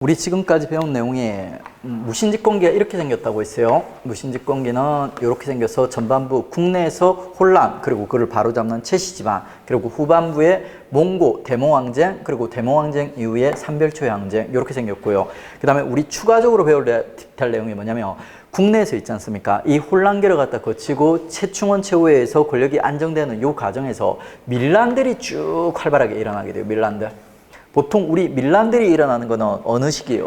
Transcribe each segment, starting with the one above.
우리 지금까지 배운 내용이 무신직공기가 이렇게 생겼다고 했어요. 무신직공기는 이렇게 생겨서 전반부 국내에서 혼란, 그리고 그를 바로잡는 최씨지방, 그리고 후반부에 몽고, 대몽항쟁, 그리고 대몽항쟁 이후에 삼별초의 항쟁 이렇게 생겼고요. 그 다음에 우리 추가적으로 배워야 될 내용이 뭐냐면 국내에서 있지 않습니까? 이 혼란기를 갖다 거치고 최충원 최후에서 권력이 안정되는 이 과정에서 밀란들이 쭉 활발하게 일어나게 돼요. 밀란들. 보통 우리 밀란들이 일어나는 거는 어느 시기에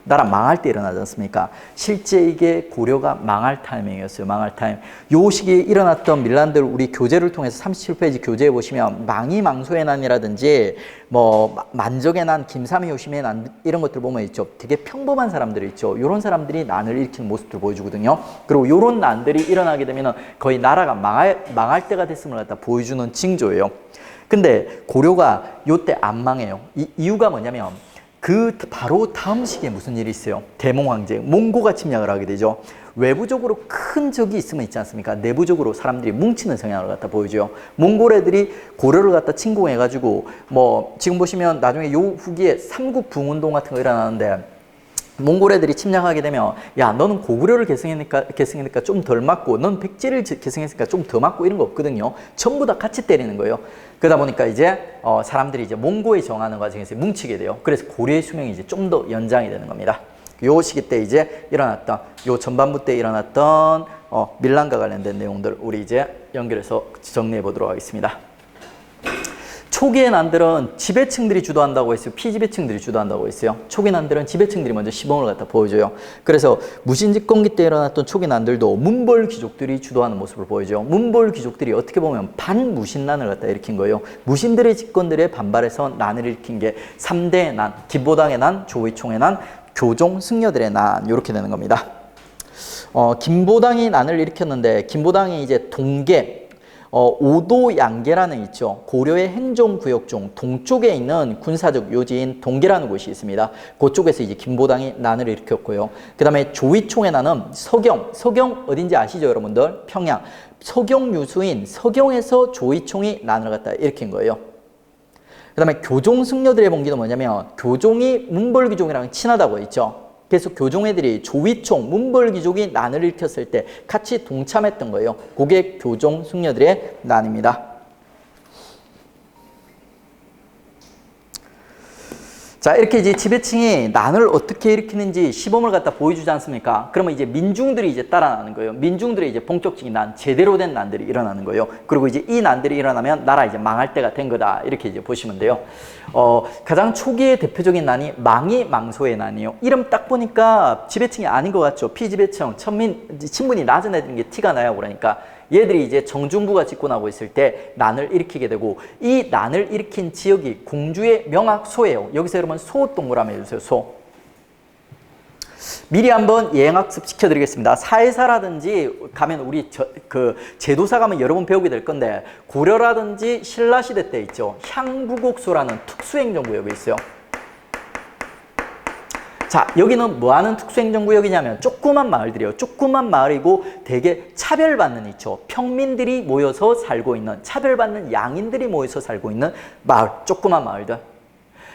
나라 망할 때 일어나지 않습니까? 실제 이게 고려가 망할 타이밍이었어요. 망할 타임. 요 시기에 일어났던 밀란들 우리 교재를 통해서 37페이지 교재에 보시면 망이망소의 난이라든지 뭐 만적의 난, 김삼이 효심의 난 이런 것들 보면 있죠. 되게 평범한 사람들이 있죠. 이런 사람들이 난을 일으키는 모습들 보여주거든요. 그리고 이런 난들이 일어나게 되면 거의 나라가 망할 때가 됐음을 갖다 보여주는 징조예요. 근데 고려가 요때 안 망해요. 이유가 뭐냐면 그 바로 다음 시기에 무슨 일이 있어요? 대몽황쟁, 몽고가 침략을 하게 되죠. 외부적으로 큰 적이 있으면 있지 않습니까? 내부적으로 사람들이 뭉치는 성향을 갖다 보여줘요. 몽골 애들이 고려를 갖다 침공해가지고 뭐 지금 보시면 나중에 요 후기에 삼국붕운동 같은 거 일어나는데 몽골 애들이 침략하게 되면 야 너는 고구려를 계승했으니까 좀 덜 맞고 넌 백제를 계승했으니까 좀 더 맞고 이런 거 없거든요. 전부 다 같이 때리는 거예요. 그러다 보니까 이제 사람들이 이제 몽고에 정하는 과정에서 뭉치게 돼요. 그래서 고려의 수명이 이제 좀 더 연장이 되는 겁니다. 요 시기 때 이제 일어났던 요 전반부 때 일어났던 밀란과 관련된 내용들 우리 이제 연결해서 정리해 보도록 하겠습니다. 초기의 난들은 지배층들이 주도한다고 했어요. 피지배층들이 주도한다고 했어요. 초기 난들은 지배층들이 먼저 시범을 갖다 보여줘요. 그래서 무신직공기 때 일어났던 초기 난들도 문벌 귀족들이 주도하는 모습을 보여줘요. 문벌 귀족들이 어떻게 보면 반무신난을 갖다 일으킨 거예요. 무신들의 집권들에 반발해서 난을 일으킨 게 3대의 난, 김보당의 난, 조의총의 난, 교종 승려들의 난 이렇게 되는 겁니다. 김보당이 난을 일으켰는데 김보당이 이제 동계 오도양계라는 있죠. 고려의 행정구역 중 동쪽에 있는 군사적 요지인 동계라는 곳이 있습니다. 그쪽에서 이제 김보당이 난을 일으켰고요. 그 다음에 조의총의 난은 서경 어딘지 아시죠, 여러분들? 평양. 서경 유수인 서경에서 조의총이 난을 갖다 일으킨 거예요. 그 다음에 교종 승려들의 봉기는 뭐냐면 교종이 문벌귀족이랑 친하다고 했죠. 그래서 교종애들이 조의총, 문벌귀족이 난을 일으켰을 때 같이 동참했던 거예요. 그게 교종 승려들의 난입니다. 자, 이렇게 이제 지배층이 난을 어떻게 일으키는지 시범을 갖다 보여주지 않습니까? 그러면 이제 민중들이 이제 따라나는 거예요. 민중들의 이제 본격적인 난, 제대로 된 난들이 일어나는 거예요. 그리고 이제 이 난들이 일어나면 나라 이제 망할 때가 된 거다. 이렇게 이제 보시면 돼요. 가장 초기의 대표적인 난이 망이망소의 난이에요. 이름 딱 보니까 지배층이 아닌 것 같죠? 피지배층, 친분이 낮은 애들인 게 티가 나요. 그러니까. 얘들이 이제 정중부가 집권하고 있을 때 난을 일으키게 되고 이 난을 일으킨 지역이 공주의 명학소예요. 여기서 여러분 소 동그라미 해주세요. 소. 미리 한번 예행학습 시켜드리겠습니다. 사회사라든지 가면 우리 제도사 가면 여러 번 배우게 될 건데 고려라든지 신라시대 때 있죠. 향부곡소라는 특수행정구역이 있어요. 자, 여기는 뭐하는 특수행정구역이냐면 조그만 마을들이에요. 조그만 마을이고 되게 차별받는 있죠. 평민들이 모여서 살고 있는, 차별받는 양인들이 모여서 살고 있는 마을, 조그만 마을들.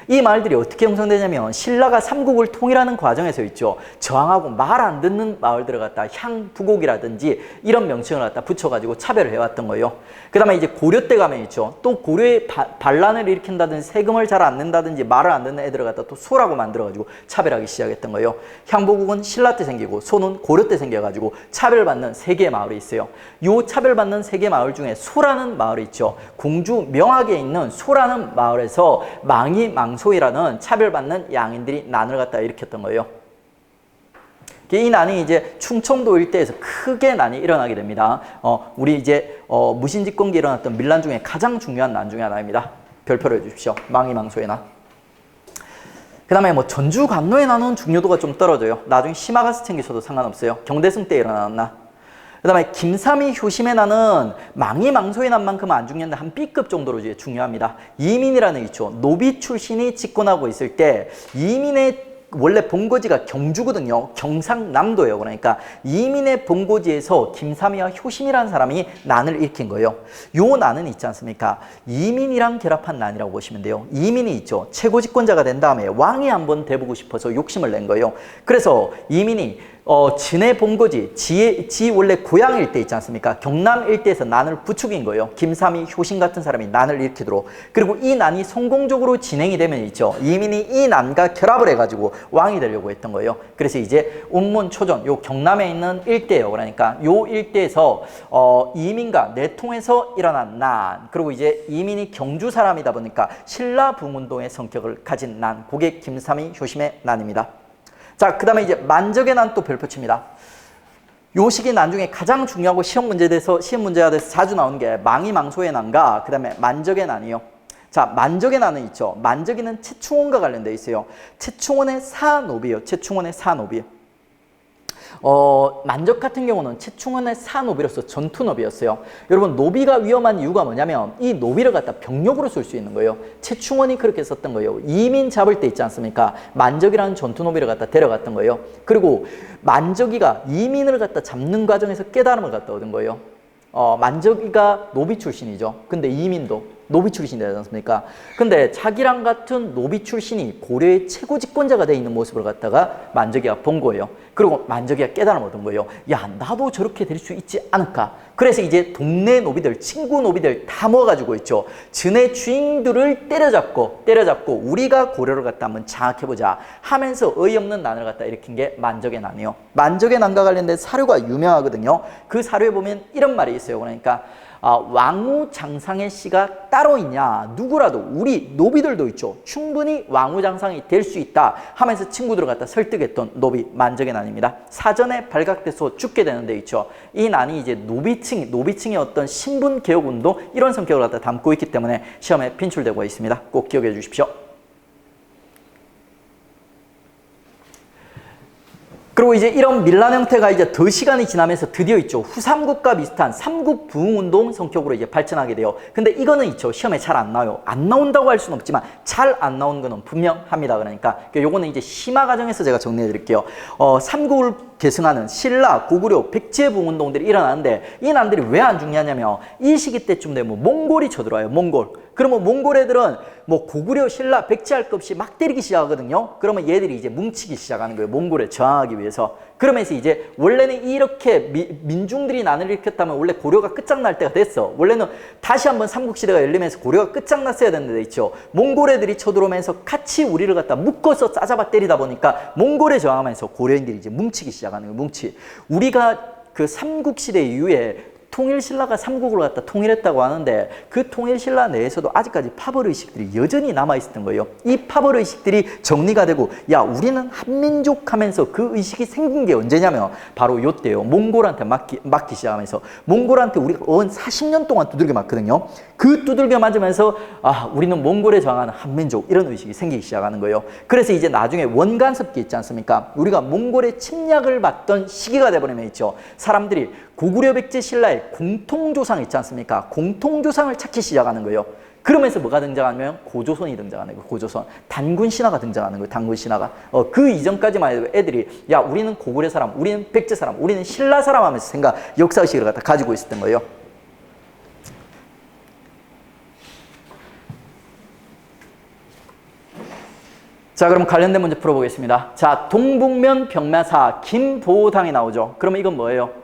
이 마을들이 어떻게 형성되냐면 신라가 삼국을 통일하는 과정에서 있죠. 저항하고 말 안 듣는 마을들을 갖다 향부곡이라든지 이런 명칭을 갖다 붙여가지고 차별을 해왔던 거예요. 그 다음에 이제 고려 때 가면 있죠. 또 고려의 반란을 일으킨다든지 세금을 잘 안 낸다든지 말을 안 듣는 애들을 갖다 또 소라고 만들어가지고 차별하기 시작했던 거예요. 향부곡은 신라 때 생기고 소는 고려 때 생겨가지고 차별받는 세 개의 마을이 있어요. 요 차별받는 세 개의 마을 중에 소라는 마을이 있죠. 공주 명학에 있는 소라는 마을에서 망이망소이라는 차별받는 양인들이 난을 갖다 일으켰던 거예요. 이 난이 이제 충청도 일대에서 크게 난이 일어나게 됩니다. 우리 이제 무신직공기에 일어났던 밀란 중에 가장 중요한 난 중에 하나입니다. 별표를 해주십시오. 망이망소의 난. 그 다음에 뭐 전주 관노의 난은 중요도가 좀 떨어져요. 나중에 심화가스 챙기셔도 상관없어요. 경대승 때 일어나는 난. 그 다음에 김삼이 효심의 난은 망이망소의 난만큼은 안 중요한데 한 B급 정도로 이제 중요합니다. 이민이라는 있죠. 노비 출신이 집권하고 있을 때 이민의 원래 본거지가 경주거든요. 경상남도예요. 그러니까 이민의 본거지에서 김삼이와 효심이라는 사람이 난을 일으킨 거예요. 요 난은 있지 않습니까? 이민이랑 결합한 난이라고 보시면 돼요. 이민이 있죠. 최고 집권자가 된 다음에 왕이 한번 돼보고 싶어서 욕심을 낸 거예요. 그래서 이민이 진해 본거지, 지 원래 고향 일대 있지 않습니까? 경남 일대에서 난을 부추긴 거예요. 김삼이, 효신 같은 사람이 난을 일으키도록. 그리고 이 난이 성공적으로 진행이 되면 있죠. 이민이 이 난과 결합을 해가지고 왕이 되려고 했던 거예요. 그래서 이제 운문, 초전, 요 경남에 있는 일대예요. 그러니까 요 일대에서 이민과 내통해서 일어난 난, 그리고 이제 이민이 경주 사람이다 보니까 신라붕운동의 성격을 가진 난, 그게 김삼이, 효심의 난입니다. 자, 그 다음에 이제 만적의 난 또 별표 칩니다. 요 시기 난 중에 가장 중요하고 시험 문제가 돼서 자주 나오는 게 망이망소의 난과 그 다음에 만적의 난이요. 자, 만적의 난은 있죠. 만적이는 최충원과 관련되어 있어요. 최충원의 사노비요. 최충원의 사노비. 만적 같은 경우는 최충원의 사노비로서 전투노비였어요. 여러분, 노비가 위험한 이유가 뭐냐면 이 노비를 갖다 병력으로 쓸 수 있는 거예요. 최충원이 그렇게 썼던 거예요. 이민 잡을 때 있지 않습니까? 만적이라는 전투노비를 갖다 데려갔던 거예요. 그리고 만적이가 이민을 갖다 잡는 과정에서 깨달음을 갖다 얻은 거예요. 만적이가 노비 출신이죠. 근데 이민도 노비 출신이 되지 않습니까? 근데 자기랑 같은 노비 출신이 고려의 최고 집권자가 돼 있는 모습을 갖다가 만적이가 본 거예요. 그리고 만적이가 깨달음을 얻은 거예요. 야, 나도 저렇게 될 수 있지 않을까? 그래서 이제 동네 노비들, 친구 노비들 다 모아가지고 있죠. 진해 주인들을 때려잡고 우리가 고려를 갖다 한번 장악해보자 하면서 어이없는 난을 갖다 일으킨 게 만적의 난이요. 만적의 난과 관련된 사료가 유명하거든요. 그 사료에 보면 이런 말이 있어요. 그러니까 왕후장상의 씨가 따로 있냐? 누구라도 우리 노비들도 있죠. 충분히 왕후장상이 될 수 있다 하면서 친구들을 갖다 설득했던 노비 만적의 난입니다. 사전에 발각돼서 죽게 되는 데 있죠. 이 난이 이제 노비층의 어떤 신분 개혁 운동 이런 성격을 갖다 담고 있기 때문에 시험에 빈출되고 있습니다. 꼭 기억해 주십시오. 그리고 이제 이런 밀란 형태가 이제 더 시간이 지나면서 드디어 있죠. 후삼국과 비슷한 삼국 부흥운동 성격으로 이제 발전하게 돼요. 근데 이거는 있죠. 시험에 잘 안 나와요. 안 나온다고 할 수는 없지만 잘 안 나오는 거는 분명합니다. 그러니까 요거는 이제 심화 과정에서 제가 정리해 드릴게요. 삼국을 계승하는 신라, 고구려, 백제 부흥운동들이 일어나는데 이 난들이 왜 안 중요하냐면 이 시기 때쯤 되면 몽골이 쳐들어와요. 몽골. 그러면 몽골 애들은 뭐 고구려, 신라, 백제 할 것 없이 막 때리기 시작하거든요. 그러면 얘들이 이제 뭉치기 시작하는 거예요. 몽골에 저항하기 위해서. 그러면서 이제 원래는 이렇게 민중들이 난을 일으켰다면 원래 고려가 끝장날 때가 됐어. 원래는 다시 한번 삼국시대가 열리면서 고려가 끝장났어야 되는 데 있죠. 몽골 애들이 쳐들어오면서 같이 우리를 갖다 묶어서 싸잡아 때리다 보니까 몽골에 저항하면서 고려인들이 이제 뭉치기 시작하는 거예요. 우리가 그 삼국시대 이후에 통일신라가 삼국을 갖다 통일했다고 하는데 그 통일신라 내에서도 아직까지 파벌의식들이 여전히 남아있었던 거예요. 이 파벌의식들이 정리가 되고 야, 우리는 한민족 하면서 그 의식이 생긴 게 언제냐면 바로 요때요. 몽골한테 맞기 시작하면서 몽골한테 우리가 40년 동안 두들겨 맞거든요. 그 두들겨 맞으면서 우리는 몽골에 저항하는 한민족 이런 의식이 생기기 시작하는 거예요. 그래서 이제 나중에 원간섭기 있지 않습니까? 우리가 몽골의 침략을 받던 시기가 돼버리면 있죠. 사람들이 고구려, 백제, 신라의 공통조상 있지 않습니까? 공통조상을 찾기 시작하는 거예요. 그러면서 뭐가 등장하면 고조선이 등장하는 거예요. 고조선. 단군 신화가 등장하는 거예요. 단군 신화가. 그 이전까지만 해도 애들이 야, 우리는 고구려 사람, 우리는 백제 사람, 우리는 신라 사람 하면서 역사의식을 갖다 가지고 있었던 거예요. 자, 그럼 관련된 문제 풀어보겠습니다. 자, 동북면 병마사 김보당이 나오죠. 그러면 이건 뭐예요?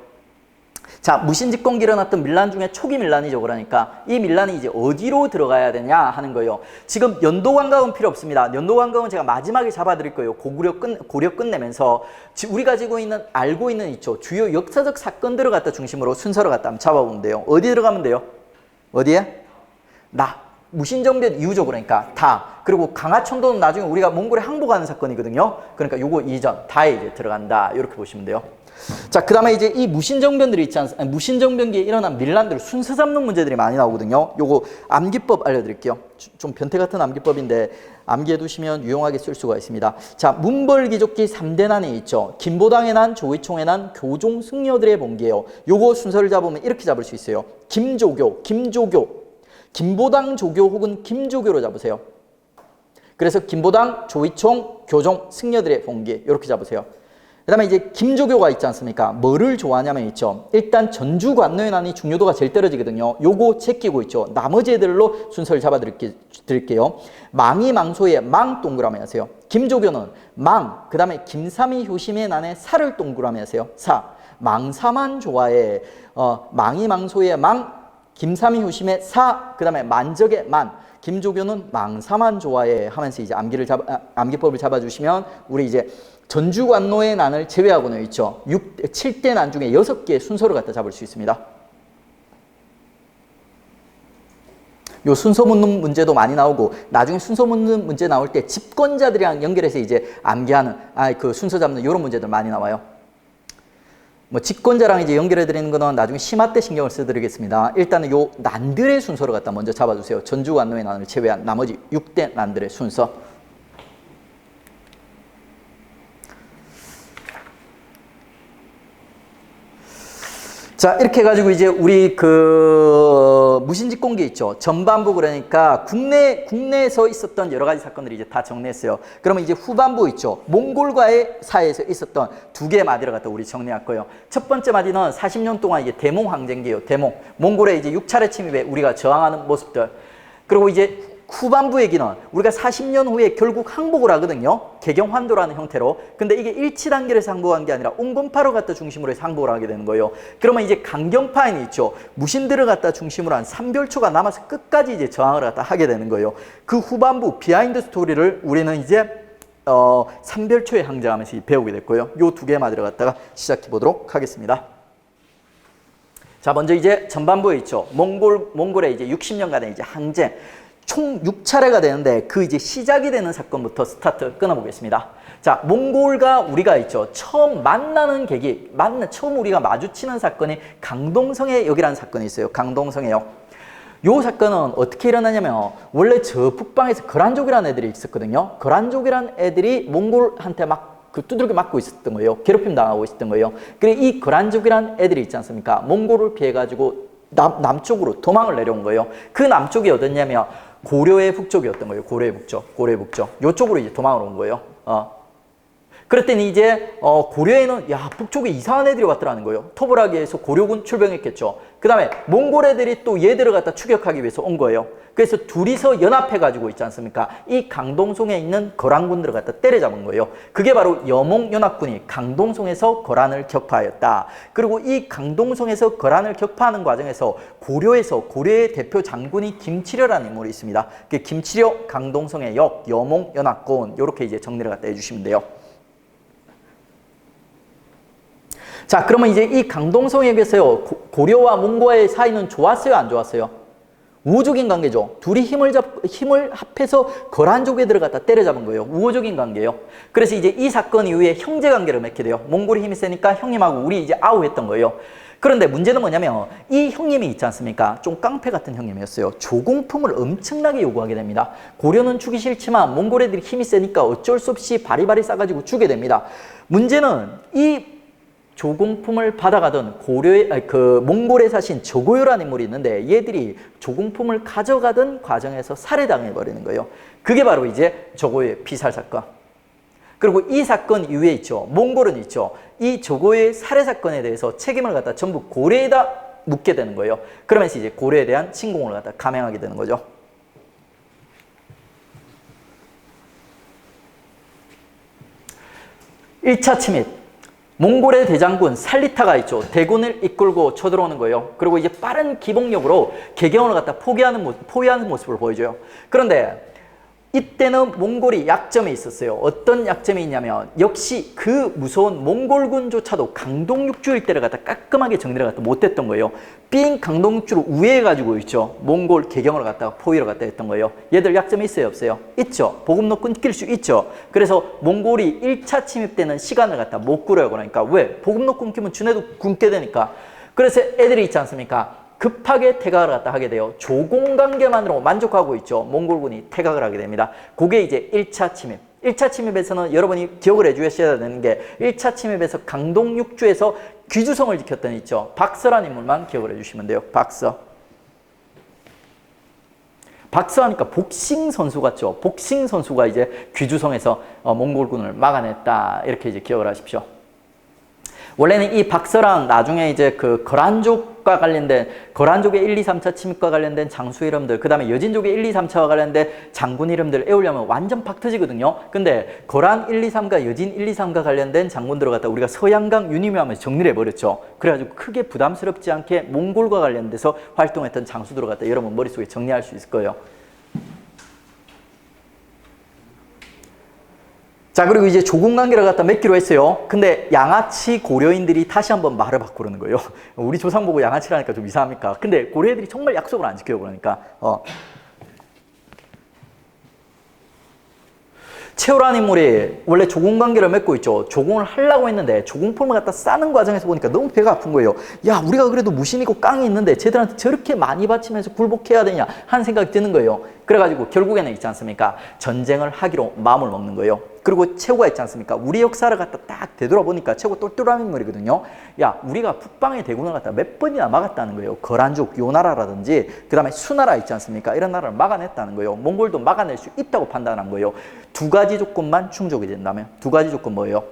자, 무신직공기 일어났던 밀란 중에 초기 밀란이죠. 그러니까 이 밀란이 이제 어디로 들어가야 되냐 하는 거예요. 지금 연도관광은 필요 없습니다. 연도관광은 제가 마지막에 잡아드릴 거예요. 고려 끝내면서 우리가 알고 있는 있죠. 주요 역사적 사건들을 갖다 중심으로 순서를 갖다 한번 잡아보면 돼요. 어디 들어가면 돼요? 어디에? 무신정변 이후죠. 그러니까 다. 그리고 강화천도는 나중에 우리가 몽골에 항복하는 사건이거든요. 그러니까 요거 이전 다에 이제 들어간다. 이렇게 보시면 돼요. 자, 그 다음에 이제 이 무신정변들이 있지 않습니까? 무신정변기에 일어난 밀란들 순서 잡는 문제들이 많이 나오거든요. 요거 암기법 알려드릴게요. 좀 변태 같은 암기법인데 암기해 두시면 유용하게 쓸 수가 있습니다. 자, 문벌귀족기 3대 난이 있죠. 김보당의 난, 조의총의 난, 교종 승려들의 봉기예요. 요거 순서를 잡으면 이렇게 잡을 수 있어요. 김보당 조교 혹은 김조교로 잡으세요. 그래서 김보당, 조이총, 교종, 승려들의 봉기 이렇게 잡으세요. 그 다음에 이제 김조교가 있지 않습니까? 뭐를 좋아하냐면 있죠. 일단 전주관노의 난이 중요도가 제일 떨어지거든요. 요거 제끼고 있죠. 나머지 애들로 순서를 잡아드릴게요. 망이 망소의 망 동그라미 하세요. 김조교는 망, 그 다음에 김삼이 효심의 난에 사를 동그라미 하세요. 사. 망사만 좋아해. 망이 망소의 망, 김삼이 효심의 사, 그 다음에 만적의 만. 김조교는 망사만 좋아해 하면서 이제 암기법을 잡아주시면 우리 이제 전주관노의 난을 제외하고는 있죠. 7대 난 중에 6개의 순서를 갖다 잡을 수 있습니다. 요 순서 묻는 문제도 많이 나오고 나중에 순서 묻는 문제 나올 때 집권자들이랑 연결해서 이제 암기하는 그 순서 잡는 이런 문제들 많이 나와요. 뭐 집권자랑 이제 연결해 드리는 거는 나중에 심화 때 신경을 써드리겠습니다. 일단은 요 난들의 순서를 갖다 먼저 잡아주세요. 전주관노의 난을 제외한 나머지 6대 난들의 순서. 자, 이렇게 해가지고 이제 우리 무신직공기 있죠. 전반부 그러니까 국내에서 있었던 여러 가지 사건들이 이제 다 정리했어요. 그러면 이제 후반부 있죠. 몽골과의 사이에서 있었던 2개의 마디를 갖다 우리 정리할 거예요. 첫 번째 마디는 40년 동안 이제 대몽 항쟁기예요. 대몽. 몽골의 이제 6차례 침입에 우리가 저항하는 모습들. 그리고 이제 후반부 얘기는 우리가 40년 후에 결국 항복을 하거든요. 개경환도라는 형태로. 근데 이게 일치단결에서 항복한 게 아니라 온건파를 갖다 중심으로 해서 항복을 하게 되는 거예요. 그러면 이제 강경파인이 있죠. 무신들을 갖다 중심으로 한 삼별초가 남아서 끝까지 이제 저항을 갖다 하게 되는 거예요. 그 후반부 비하인드 스토리를 우리는 이제 삼별초에 항쟁하면서 배우게 됐고요. 요 2개의 마디를 갖다가 시작해 보도록 하겠습니다. 자, 먼저 이제 전반부에 있죠. 몽골의 이제 60년간의 이제 항쟁. 총 6차례가 되는데 그 이제 시작이 되는 사건부터 스타트 끊어보겠습니다. 자, 몽골과 우리가 있죠. 처음 만나는 계기, 처음 우리가 마주치는 사건이 강동성의 역이라는 사건이 있어요. 강동성의 역. 요 사건은 어떻게 일어나냐면 원래 저 북방에서 거란족이라는 애들이 있었거든요. 거란족이라는 애들이 몽골한테 막 두들겨 맞고 있었던 거예요. 괴롭힘 당하고 있었던 거예요. 그래 이 거란족이라는 애들이 있지 않습니까? 몽골을 피해가지고 남쪽으로 도망을 내려온 거예요. 그 남쪽이 어딨냐면 고려의 북쪽이었던 거예요. 고려의 북쪽. 요쪽으로 이제 도망을 온 거예요. 그랬더니 이제 고려에는 북쪽에 이상한 애들이 왔더라는 거예요. 토벌하기 위해서 고려군 출병했겠죠. 그 다음에 몽골 애들이 또 얘들을 갖다 추격하기 위해서 온 거예요. 그래서 둘이서 연합해가지고 있지 않습니까? 이 강동송에 있는 거란군들을 갖다 때려잡은 거예요. 그게 바로 여몽연합군이 강동송에서 거란을 격파하였다. 그리고 이 강동송에서 거란을 격파하는 과정에서 고려의 대표 장군이 김치려라는 인물이 있습니다. 그 김치려, 강동송의 역, 여몽연합군 이렇게 이제 정리를 갖다 해주시면 돼요. 자, 그러면 이제 이 강동성에게서요, 고려와 몽고의 사이는 좋았어요, 안 좋았어요? 우호적인 관계죠. 둘이 힘을 합해서 거란족에 들어갔다 때려잡은 거예요. 우호적인 관계예요. 그래서 이제 이 사건 이후에 형제 관계를 맺게 돼요. 몽골이 힘이 세니까 형님하고 우리 이제 아우했던 거예요. 그런데 문제는 뭐냐면 이 형님이 있지 않습니까? 좀 깡패 같은 형님이었어요. 조공품을 엄청나게 요구하게 됩니다. 고려는 주기 싫지만 몽골 애들이 힘이 세니까 어쩔 수 없이 바리바리 싸가지고 주게 됩니다. 문제는 이 조공품을 받아가던 몽골에 사신 저고요라는 인물이 있는데 얘들이 조공품을 가져가던 과정에서 살해당해버리는 거예요. 그게 바로 이제 저고요의 피살 사건. 그리고 이 사건 이후에 있죠. 몽골은 있죠. 이 저고요의 살해 사건에 대해서 책임을 갖다 전부 고려에다 묻게 되는 거예요. 그러면서 이제 고려에 대한 침공을 갖다 감행하게 되는 거죠. (1차) 침입. 몽골의 대장군 살리타가 있죠. 대군을 이끌고 쳐들어오는 거예요. 그리고 이제 빠른 기복력으로 개경을 갖다 포위하는 모습을 보여줘요. 그런데 이때는 몽골이 약점이 있었어요. 어떤 약점이 있냐면 역시 그 무서운 몽골군조차도 강동육주 일대를 갖다 깔끔하게 정리를 갖다 못했던 거예요. 삥 강동육주를 우회해가지고 있죠. 몽골 개경을 갖다가 포위를 갖다 했던 거예요. 얘들 약점이 있어요, 없어요? 있죠. 보급로 끊길 수 있죠. 그래서 몽골이 1차 침입 때는 시간을 갖다 못 끌어요. 그러니까 왜? 보급로 끊기면 주네도 굶게 되니까. 그래서 애들이 있지 않습니까? 급하게 퇴각을 갖다 하게 돼요. 조공관계만으로 만족하고 있죠. 몽골군이 퇴각을 하게 됩니다. 그게 이제 1차 침입. 1차 침입에서는 여러분이 기억을 해주셔야 되는 게 1차 침입에서 강동육주에서 귀주성을 지켰던 있죠. 박서라는 인물만 기억을 해주시면 돼요. 박서. 박서하니까 복싱 선수 같죠? 복싱 선수가 이제 귀주성에서 몽골군을 막아냈다. 이렇게 이제 기억을 하십시오. 원래는 이 박서랑 나중에 이제 그 거란족과 관련된 거란족의 1, 2, 3차 침입과 관련된 장수 이름들, 그 다음에 여진족의 1, 2, 3차와 관련된 장군 이름들 외우려면 완전 박 터지거든요. 근데 거란 1, 2, 3과 여진 1, 2, 3과 관련된 장군들을 갖다 우리가 서양강 유니묘하면서 정리를 해버렸죠. 그래가지고 크게 부담스럽지 않게 몽골과 관련돼서 활동했던 장수들을 갖다 여러분 머릿속에 정리할 수 있을 거예요. 자, 그리고 이제 조공관계를 갖다 맺기로 했어요. 근데 양아치 고려인들이 다시 한번 말을 바꾸려는 거예요. 우리 조상 보고 양아치라니까 좀 이상합니까? 근데 고려인들이 정말 약속을 안 지켜요. 그러니까 최후라는 인물이 원래 조공관계를 맺고 있죠. 조공을 하려고 했는데 조공품을 갖다 싸는 과정에서 보니까 너무 배가 아픈 거예요. 야, 우리가 그래도 무신이고 깡이 있는데 쟤들한테 저렇게 많이 바치면서 굴복해야 되냐 하는 생각이 드는 거예요. 그래가지고 결국에는 있지 않습니까? 전쟁을 하기로 마음을 먹는 거예요. 그리고 최후가 있지 않습니까? 우리 역사를 갖다 딱 되돌아보니까 최후 똘똘한 인물이거든요. 야, 우리가 북방의 대군을 갖다 몇 번이나 막았다는 거예요. 거란족 요 나라라든지 그 다음에 수나라 있지 않습니까? 이런 나라를 막아냈다는 거예요. 몽골도 막아낼 수 있다고 판단한 거예요. 두 가지 조건만 충족이 된다면. 두 가지 조건 뭐예요?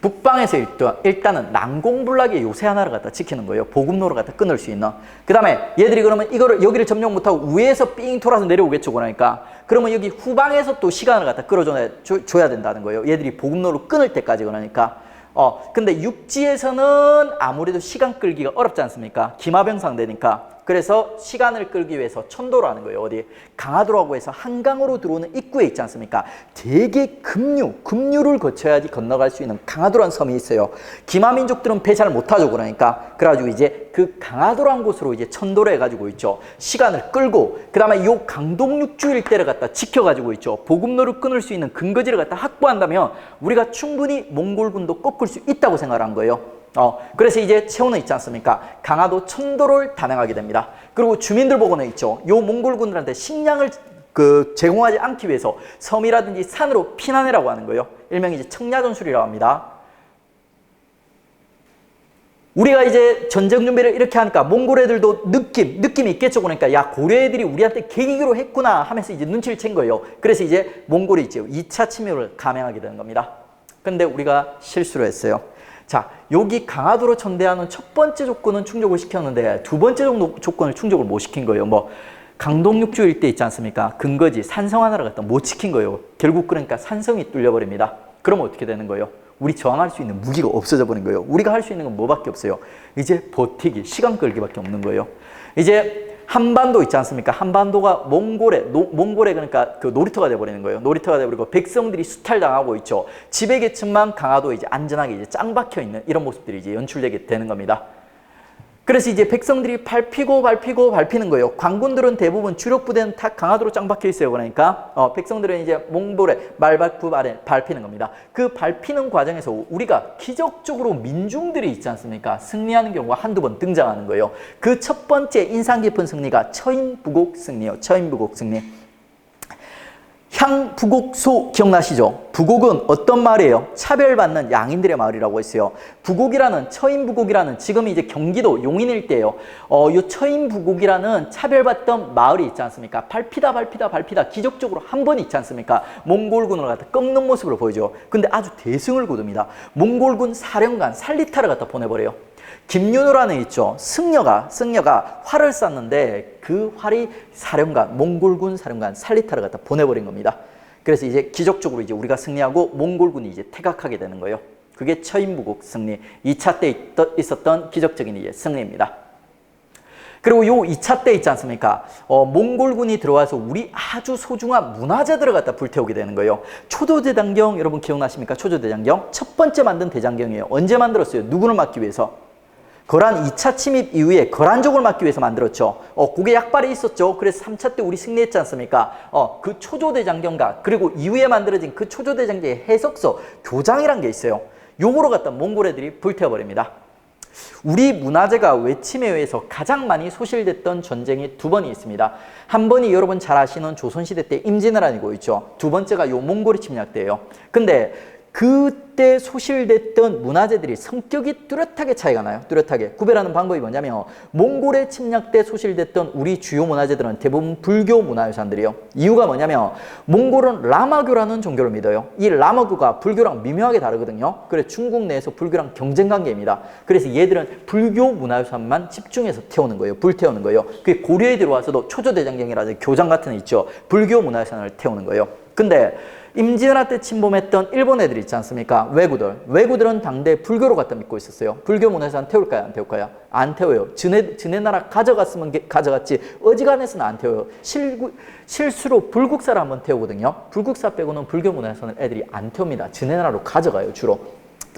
북방에서 일단은 난공불락의 요새 하나를 갖다 지키는 거예요. 보급로를 갖다 끊을 수 있는. 그 다음에 얘들이 그러면 이거를 여기를 점령 못하고 위에서 삥 돌아서 내려오겠죠. 그러니까 그러면 여기 후방에서 또 시간을 갖다 끌어줘야 된다는 거예요. 얘들이 보급로를 끊을 때까지. 그러니까 근데 육지에서는 아무래도 시간 끌기가 어렵지 않습니까? 기마병상 되니까. 그래서 시간을 끌기 위해서 천도로 하는 거예요. 어디? 강화도라고 해서 한강으로 들어오는 입구에 있지 않습니까? 되게 급류를 거쳐야지 건너갈 수 있는 강화도라는 섬이 있어요. 기마민족들은 배 잘 못 타죠. 그러니까. 그래가지고 이제 그 강화도라는 곳으로 이제 천도로 해가지고 있죠. 시간을 끌고, 그 다음에 요 강동육주 일대를 갖다 지켜가지고 있죠. 보급로를 끊을 수 있는 근거지를 갖다 확보한다면 우리가 충분히 몽골군도 꺾을 수 있다고 생각한 거예요. 그래서 이제 최후는 있지 않습니까? 강화도 천도를 단행하게 됩니다. 그리고 주민들 보고는 있죠. 요 몽골군들한테 식량을 제공하지 않기 위해서 섬이라든지 산으로 피난해라고 하는 거예요. 일명 이제 청야전술이라고 합니다. 우리가 이제 전쟁 준비를 이렇게 하니까 몽골 애들도 느낌이 있겠죠. 그러니까 야, 고려 애들이 우리한테 계기기로 했구나 하면서 이제 눈치를 챈 거예요. 그래서 이제 몽골이 이제 2차 침입을 감행하게 되는 겁니다. 근데 우리가 실수를 했어요. 자, 여기 강화도로 천대하는 첫 번째 조건은 충족을 시켰는데 두 번째 조건을 충족을 못 시킨 거예요. 뭐 강동육주 일대 있지 않습니까? 근거지 산성 하나를 갖다 못 지킨 거예요. 결국 그러니까 산성이 뚫려버립니다. 그러면 어떻게 되는 거예요? 우리 저항할 수 있는 무기가 없어져 버린 거예요. 우리가 할 수 있는 건 뭐밖에 없어요? 이제 버티기, 시간 끌기밖에 없는 거예요. 이제 한반도 있지 않습니까? 한반도가 몽골의 그러니까 그 놀이터가 돼버리는 거예요. 놀이터가 돼버리고 백성들이 수탈당하고 있죠. 지배계층만 강화도에 이제 안전하게 이제 짱 박혀 있는 이런 모습들이 이제 연출되게 되는 겁니다. 그래서 이제 백성들이 밟히는 거예요. 관군들은 대부분 주력 부대는 다 강화도로 짱 박혀 있어요. 그러니까 백성들은 이제 몽골의 말발굽 아래 밟히는 겁니다. 그 밟히는 과정에서 우리가 기적적으로 민중들이 있지 않습니까? 승리하는 경우가 한두 번 등장하는 거예요. 그 첫 번째 인상 깊은 승리가 처인부곡 승리예요. 처인부곡 승리. 향부곡소 기억나시죠? 부곡은 어떤 마을이에요? 차별받는 양인들의 마을이라고 했어요. 부곡이라는 처인부곡이라는 지금 이제 경기도 용인 일대예요. 요 처인부곡이라는 차별받던 마을이 있지 않습니까? 밟히다 기적적으로 한 번 있지 않습니까? 몽골군을 갖다 꺾는 모습을 보여줘요. 근데 아주 대승을 거둡니다. 몽골군 사령관 살리타를 갖다 보내버려요. 김윤호라는 있죠. 승려가 활을 쐈는데 그 활이 몽골군 사령관 살리타를 갖다 보내버린 겁니다. 그래서 이제 기적적으로 이제 우리가 승리하고 몽골군이 이제 퇴각하게 되는 거예요. 그게 처인부곡 승리, 2차 때 있었던 기적적인 이제 승리입니다. 그리고 요 2차 때 있지 않습니까? 몽골군이 들어와서 우리 아주 소중한 문화재들을 갖다 불태우게 되는 거예요. 초조대장경 여러분 기억나십니까? 초조대장경 첫 번째 만든 대장경이에요. 언제 만들었어요? 누구를 막기 위해서? 거란 2차 침입 이후에 거란족을 막기 위해서 만들었죠. 그게 약발이 있었죠. 그래서 3차 때 우리 승리했지 않습니까? 그 초조대장경과 그리고 이후에 만들어진 그 초조대장경의 해석서, 교장이란 게 있어요. 요거로 갖다 몽골 애들이 불태워버립니다. 우리 문화재가 외침에 의해서 가장 많이 소실됐던 전쟁이 두 번이 있습니다. 한 번이 여러분 잘 아시는 조선시대 때 임진왜란이고 있죠. 두 번째가 요 몽골의 침략 때예요. 근데 그때 소실됐던 문화재들이 성격이 뚜렷하게 차이가 나요. 뚜렷하게. 구별하는 방법이 뭐냐면 몽골의 침략 때 소실됐던 우리 주요 문화재들은 대부분 불교 문화유산들이요. 이유가 뭐냐면 몽골은 라마교라는 종교를 믿어요. 이 라마교가 불교랑 미묘하게 다르거든요. 그래서 중국 내에서 불교랑 경쟁 관계입니다. 그래서 얘들은 불교 문화유산만 집중해서 태우는 거예요. 불태우는 거예요. 그게 고려에 들어와서도 초조대장경이라든지 교장 같은 애 있죠. 불교 문화유산을 태우는 거예요. 근데 임진왜란 때 침범했던 일본 애들 있지 않습니까? 왜구들은 당대 불교로 갖다 믿고 있었어요. 불교 문화유산 태울까요? 안 태울까요? 안 태워요. 지네 나라 가져갔으면 가져갔지 어지간해서는 안 태워요. 실수로 불국사를 한번 태우거든요. 불국사 빼고는 불교 문화유산을 애들이 안 태웁니다. 지네 나라로 가져가요. 주로.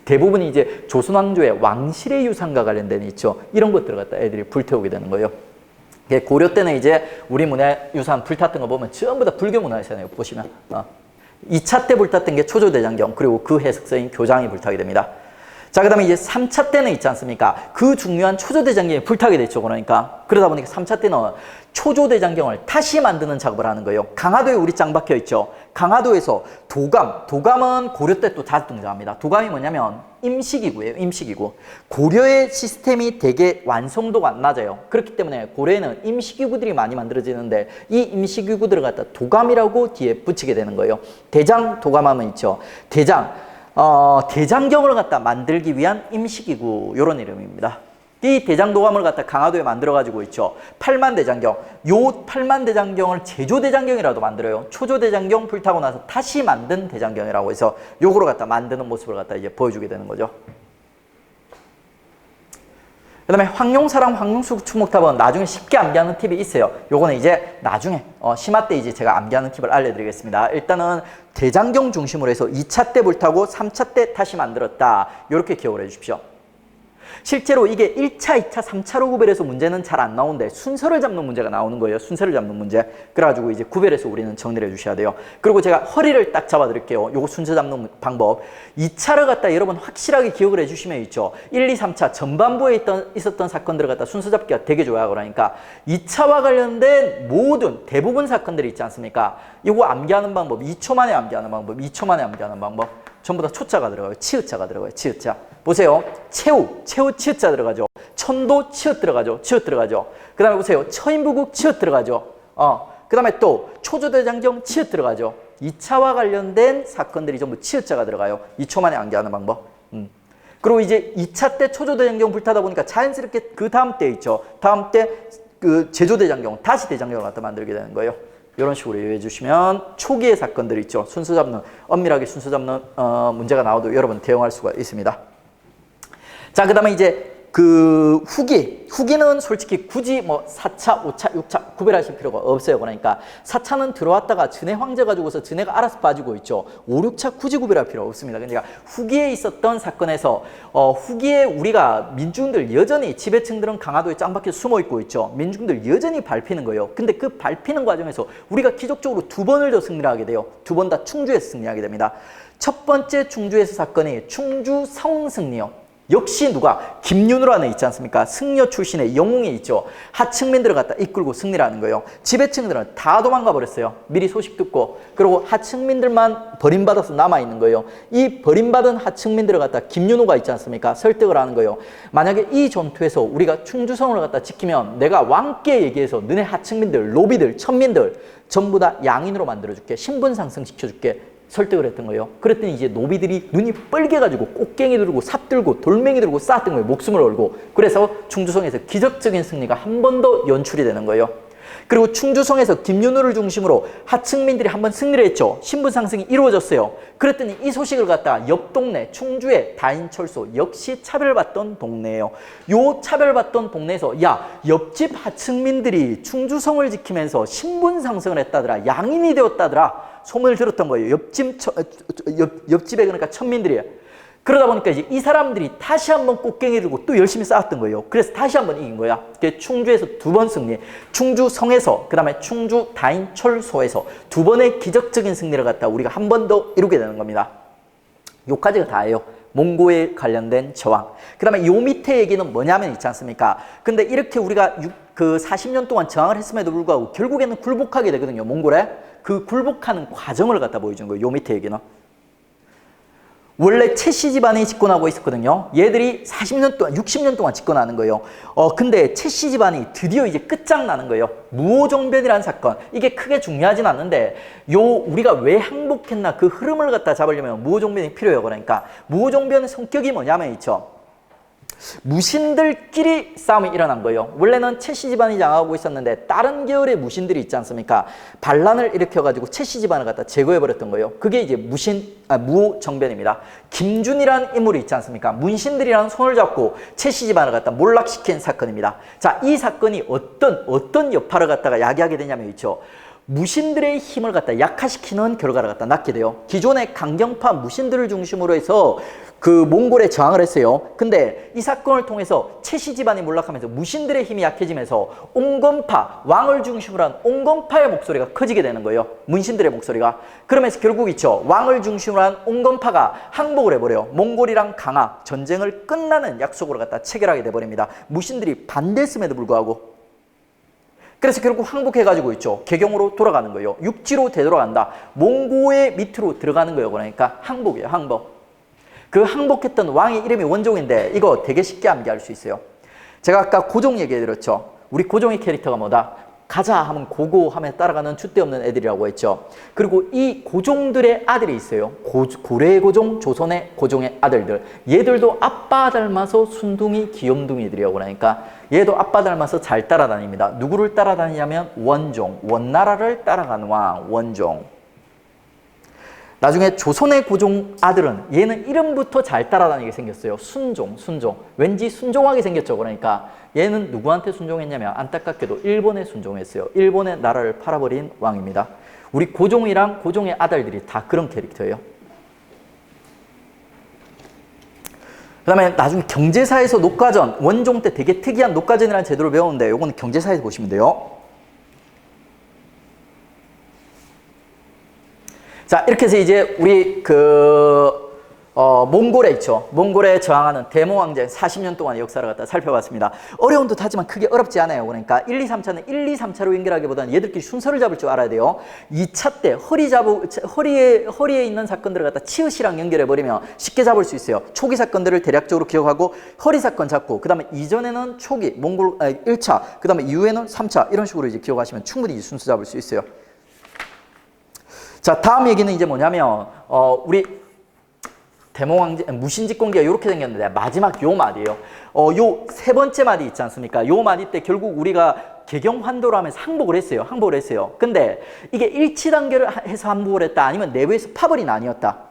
대부분이 이제 조선왕조의 왕실의 유산과 관련된 있죠. 이런 것들을 갖다 애들이 불태우게 되는 거예요. 고려 때는 이제 우리 문화유산 불탔던 거 보면 전부 다 불교 문화유산이에요. 보시면. 2차 때 불탔던 게 초조대장경, 그리고 그 해석서인 교장이 불타게 됩니다. 자, 그 다음에 이제 3차 때는 있지 않습니까? 그 중요한 초조대장경이 불타게 됐죠. 그러니까. 그러다 보니까 3차 때는 초조대장경을 다시 만드는 작업을 하는 거예요. 강화도에 우리 짱 박혀 있죠. 강화도에서 도감은 고려 때 또 다시 등장합니다. 도감이 뭐냐면 임시기구예요. 임시기구. 고려의 시스템이 되게 완성도가 낮아요. 그렇기 때문에 고려에는 임시기구들이 많이 만들어지는데 이 임시기구들을 갖다 도감이라고 뒤에 붙이게 되는 거예요. 대장 도감하면 있죠. 대장경을 갖다 만들기 위한 임시기구, 요런 이름입니다. 이 대장도감을 갖다 강화도에 만들어가지고 있죠. 팔만대장경. 요 팔만대장경을 제조대장경이라도 만들어요. 초조대장경 불타고 나서 다시 만든 대장경이라고 해서 요거를 갖다 만드는 모습을 갖다 이제 보여주게 되는 거죠. 그 다음에 황룡사랑 황룡수 추목탑은 나중에 쉽게 암기하는 팁이 있어요. 요거는 이제 나중에 심화 때 이제 제가 암기하는 팁을 알려드리겠습니다. 일단은 대장경 중심으로 해서 2차 때 불타고 3차 때 다시 만들었다. 요렇게 기억을 해 주십시오. 실제로 이게 1차, 2차, 3차로 구별해서 문제는 잘 안 나오는데 순서를 잡는 문제가 나오는 거예요. 순서를 잡는 문제. 그래가지고 이제 구별해서 우리는 정리를 해 주셔야 돼요. 그리고 제가 허리를 딱 잡아 드릴게요. 요거 순서 잡는 방법. 2차를 갖다 여러분 확실하게 기억을 해 주시면 있죠. 1, 2, 3차 전반부에 있었던 사건들을 갖다 순서 잡기가 되게 좋아요. 그러니까 2차와 관련된 대부분 사건들이 있지 않습니까? 이거 암기하는 방법, 2초 만에 암기하는 방법, 2초 만에 암기하는 방법. 전부 다 초자가 들어가요. 치읓자가 들어가요. 치읓자. 보세요. 채우 치읓자 들어가죠. 천도 치읓 들어가죠. 치읓 들어가죠. 그 다음에 보세요. 처인부국 치읓 들어가죠. 그 다음에 또 초조대장경 치읓 들어가죠. 2차와 관련된 사건들이 전부 치읓자가 들어가요. 2초 만에 암기하는 방법. 그리고 이제 2차 때 초조대장경 불타다 보니까 자연스럽게 그 다음 때 있죠. 다음 때 그 제조대장경, 다시 대장경을 갖다 만들게 되는 거예요. 이런 식으로 이해해 주시면 초기의 사건들 있죠. 순서 잡는, 엄밀하게 순서 잡는 문제가 나와도 여러분 대응할 수가 있습니다. 자, 그 다음에 이제 그 후기는 솔직히 굳이 뭐 4차, 5차, 6차 구별하실 필요가 없어요. 그러니까 4차는 들어왔다가 진해 황제 가지고서 진해가 알아서 빠지고 있죠. 5, 6차 굳이 구별할 필요 없습니다. 그러니까 후기에 있었던 사건에서 후기에 우리가 민중들 여전히 지배층들은 강화도에 짱박혀 숨어 있고 있죠. 민중들 여전히 밟히는 거예요. 근데 그 밟히는 과정에서 우리가 기적적으로 2번을 더 승리를 하게 돼요. 2번 다 충주에서 승리하게 됩니다. 첫 번째 충주에서 사건이 충주 성승리요. 역시 누가? 김윤우라는 있지 않습니까? 승려 출신의 영웅이 있죠. 하층민들을 갖다 이끌고 승리를 하는 거예요. 지배층들은 다 도망가 버렸어요. 미리 소식 듣고. 그리고 하층민들만 버림받아서 남아있는 거예요. 이 버림받은 하층민들을 갖다 김윤우가 있지 않습니까? 설득을 하는 거예요. 만약에 이 전투에서 우리가 충주성을 갖다 지키면 내가 왕께 얘기해서 너네 하층민들, 노비들, 천민들 전부 다 양인으로 만들어줄게. 신분 상승시켜줄게. 설득을 했던 거예요. 그랬더니 이제 노비들이 눈이 뻘개가지고 꽃갱이 들고 삽 들고 돌멩이 들고 쌓았던 거예요. 목숨을 걸고. 그래서 충주성에서 기적적인 승리가 한 번 더 연출이 되는 거예요. 그리고 충주성에서 김윤우를 중심으로 하층민들이 한 번 승리를 했죠. 신분 상승이 이루어졌어요. 그랬더니 이 소식을 갖다가 옆 동네 충주의 다인철소 역시 차별받던 동네예요. 요 차별받던 동네에서 야, 옆집 하층민들이 충주성을 지키면서 신분 상승을 했다더라. 양인이 되었다더라. 소문을 들었던 거예요. 옆집에 그러니까 천민들이에요. 그러다 보니까 이제 이 사람들이 다시 한번 꽃갱이 들고 또 열심히 싸웠던 거예요. 그래서 다시 한번 이긴 거야. 충주에서 2번 승리, 충주성에서, 그 다음에 충주 다인철소에서 2번의 기적적인 승리를 갖다 우리가 한 번 더 이루게 되는 겁니다. 요까지가 다예요. 몽고에 관련된 저항. 그 다음에 요 밑에 얘기는 뭐냐면 있지 않습니까? 근데 이렇게 우리가 40년 동안 저항을 했음에도 불구하고 결국에는 굴복하게 되거든요. 몽골에. 그 굴복하는 과정을 갖다 보여주는 거예요. 요 밑에 얘기는. 원래 최씨 집안이 집권하고 있었거든요. 얘들이 40년 동안, 60년 동안 집권하는 거예요. 근데 최씨 집안이 드디어 이제 끝장나는 거예요. 무오정변이라는 사건. 이게 크게 중요하진 않는데, 우리가 왜 항복했나 그 흐름을 갖다 잡으려면 무오정변이 필요해요. 그러니까, 무오정변의 성격이 뭐냐면 있죠. 무신들끼리 싸움이 일어난 거예요. 원래는 최씨 집안이 장악하고 있었는데 다른 계열의 무신들이 있지 않습니까? 반란을 일으켜가지고 최씨 집안을 갖다 제거해버렸던 거예요. 그게 이제 무정변입니다. 김준이라는 인물이 있지 않습니까? 문신들이랑 손을 잡고 최씨 집안을 갖다 몰락시킨 사건입니다. 자, 이 사건이 어떤 여파를 갖다가 야기하게 되냐면 있죠. 무신들의 힘을 갖다 약화시키는 결과를 갖다 낳게 돼요. 기존의 강경파 무신들을 중심으로 해서 그 몽골에 저항을 했어요. 근데 이 사건을 통해서 최씨 집안이 몰락하면서 무신들의 힘이 약해지면서 옹건파, 왕을 중심으로 한 옹건파의 목소리가 커지게 되는 거예요. 문신들의 목소리가. 그러면서 결국 있죠. 왕을 중심으로 한 옹건파가 항복을 해버려요. 몽골이랑 강화, 전쟁을 끝나는 약속으로 갖다 체결하게 돼버립니다. 무신들이 반대했음에도 불구하고. 그래서 결국 항복해가지고 있죠. 개경으로 돌아가는 거예요. 육지로 되돌아간다. 몽고의 밑으로 들어가는 거예요. 그러니까 항복이에요. 항복. 그 항복했던 왕의 이름이 원종인데 이거 되게 쉽게 암기할 수 있어요. 제가 아까 고종 얘기해드렸죠. 우리 고종의 캐릭터가 뭐다? 가자 하면 고고 하면 따라가는 줏대 없는 애들이라고 했죠. 그리고 이 고종들의 아들이 있어요. 고래 고종, 조선의 고종의 아들들. 얘들도 아빠 닮아서 순둥이 귀염둥이들이라고 그러니까 얘도 아빠 닮아서 잘 따라다닙니다. 누구를 따라다니냐면 원종, 원나라를 따라가는 왕, 원종. 나중에 조선의 고종 아들은 얘는 이름부터 잘 따라다니게 생겼어요. 순종. 왠지 순종하게 생겼죠. 그러니까 얘는 누구한테 순종했냐면 안타깝게도 일본에 순종했어요. 일본의 나라를 팔아버린 왕입니다. 우리 고종이랑 고종의 아들들이 다 그런 캐릭터예요. 그 다음에 나중에 경제사에서 녹과전, 원종 때 되게 특이한 녹과전이라는 제도를 배우는데 요거는 경제사에서 보시면 돼요. 자, 이렇게 해서 이제 우리 몽골에 있죠. 몽골에 저항하는 대모왕정 40년 동안의 역사를 갖다 살펴봤습니다. 어려운 듯 하지만 크게 어렵지 않아요. 그러니까 1, 2, 3차는 1, 2, 3차로 연결하기보다는 얘들끼리 순서를 잡을 줄 알아야 돼요. 2차 때 허리에 있는 사건들을 갖다 치읓이랑 연결해버리면 쉽게 잡을 수 있어요. 초기 사건들을 대략적으로 기억하고 허리 사건 잡고 그 다음에 이전에는 초기, 1차, 그 다음에 이후에는 3차 이런 식으로 이제 기억하시면 충분히 이제 순서 잡을 수 있어요. 자, 다음 얘기는 이제 뭐냐면 우리 대모왕정 무신집권기가 이렇게 생겼는데 마지막 요 말이에요. 요 세 번째 말이 있지 않습니까? 요 말이 때 결국 우리가 개경환도를 하면서 항복을 했어요. 근데 이게 일치단결을 해서 항복을 했다 아니면 내부에서 파벌이 나뉘었다.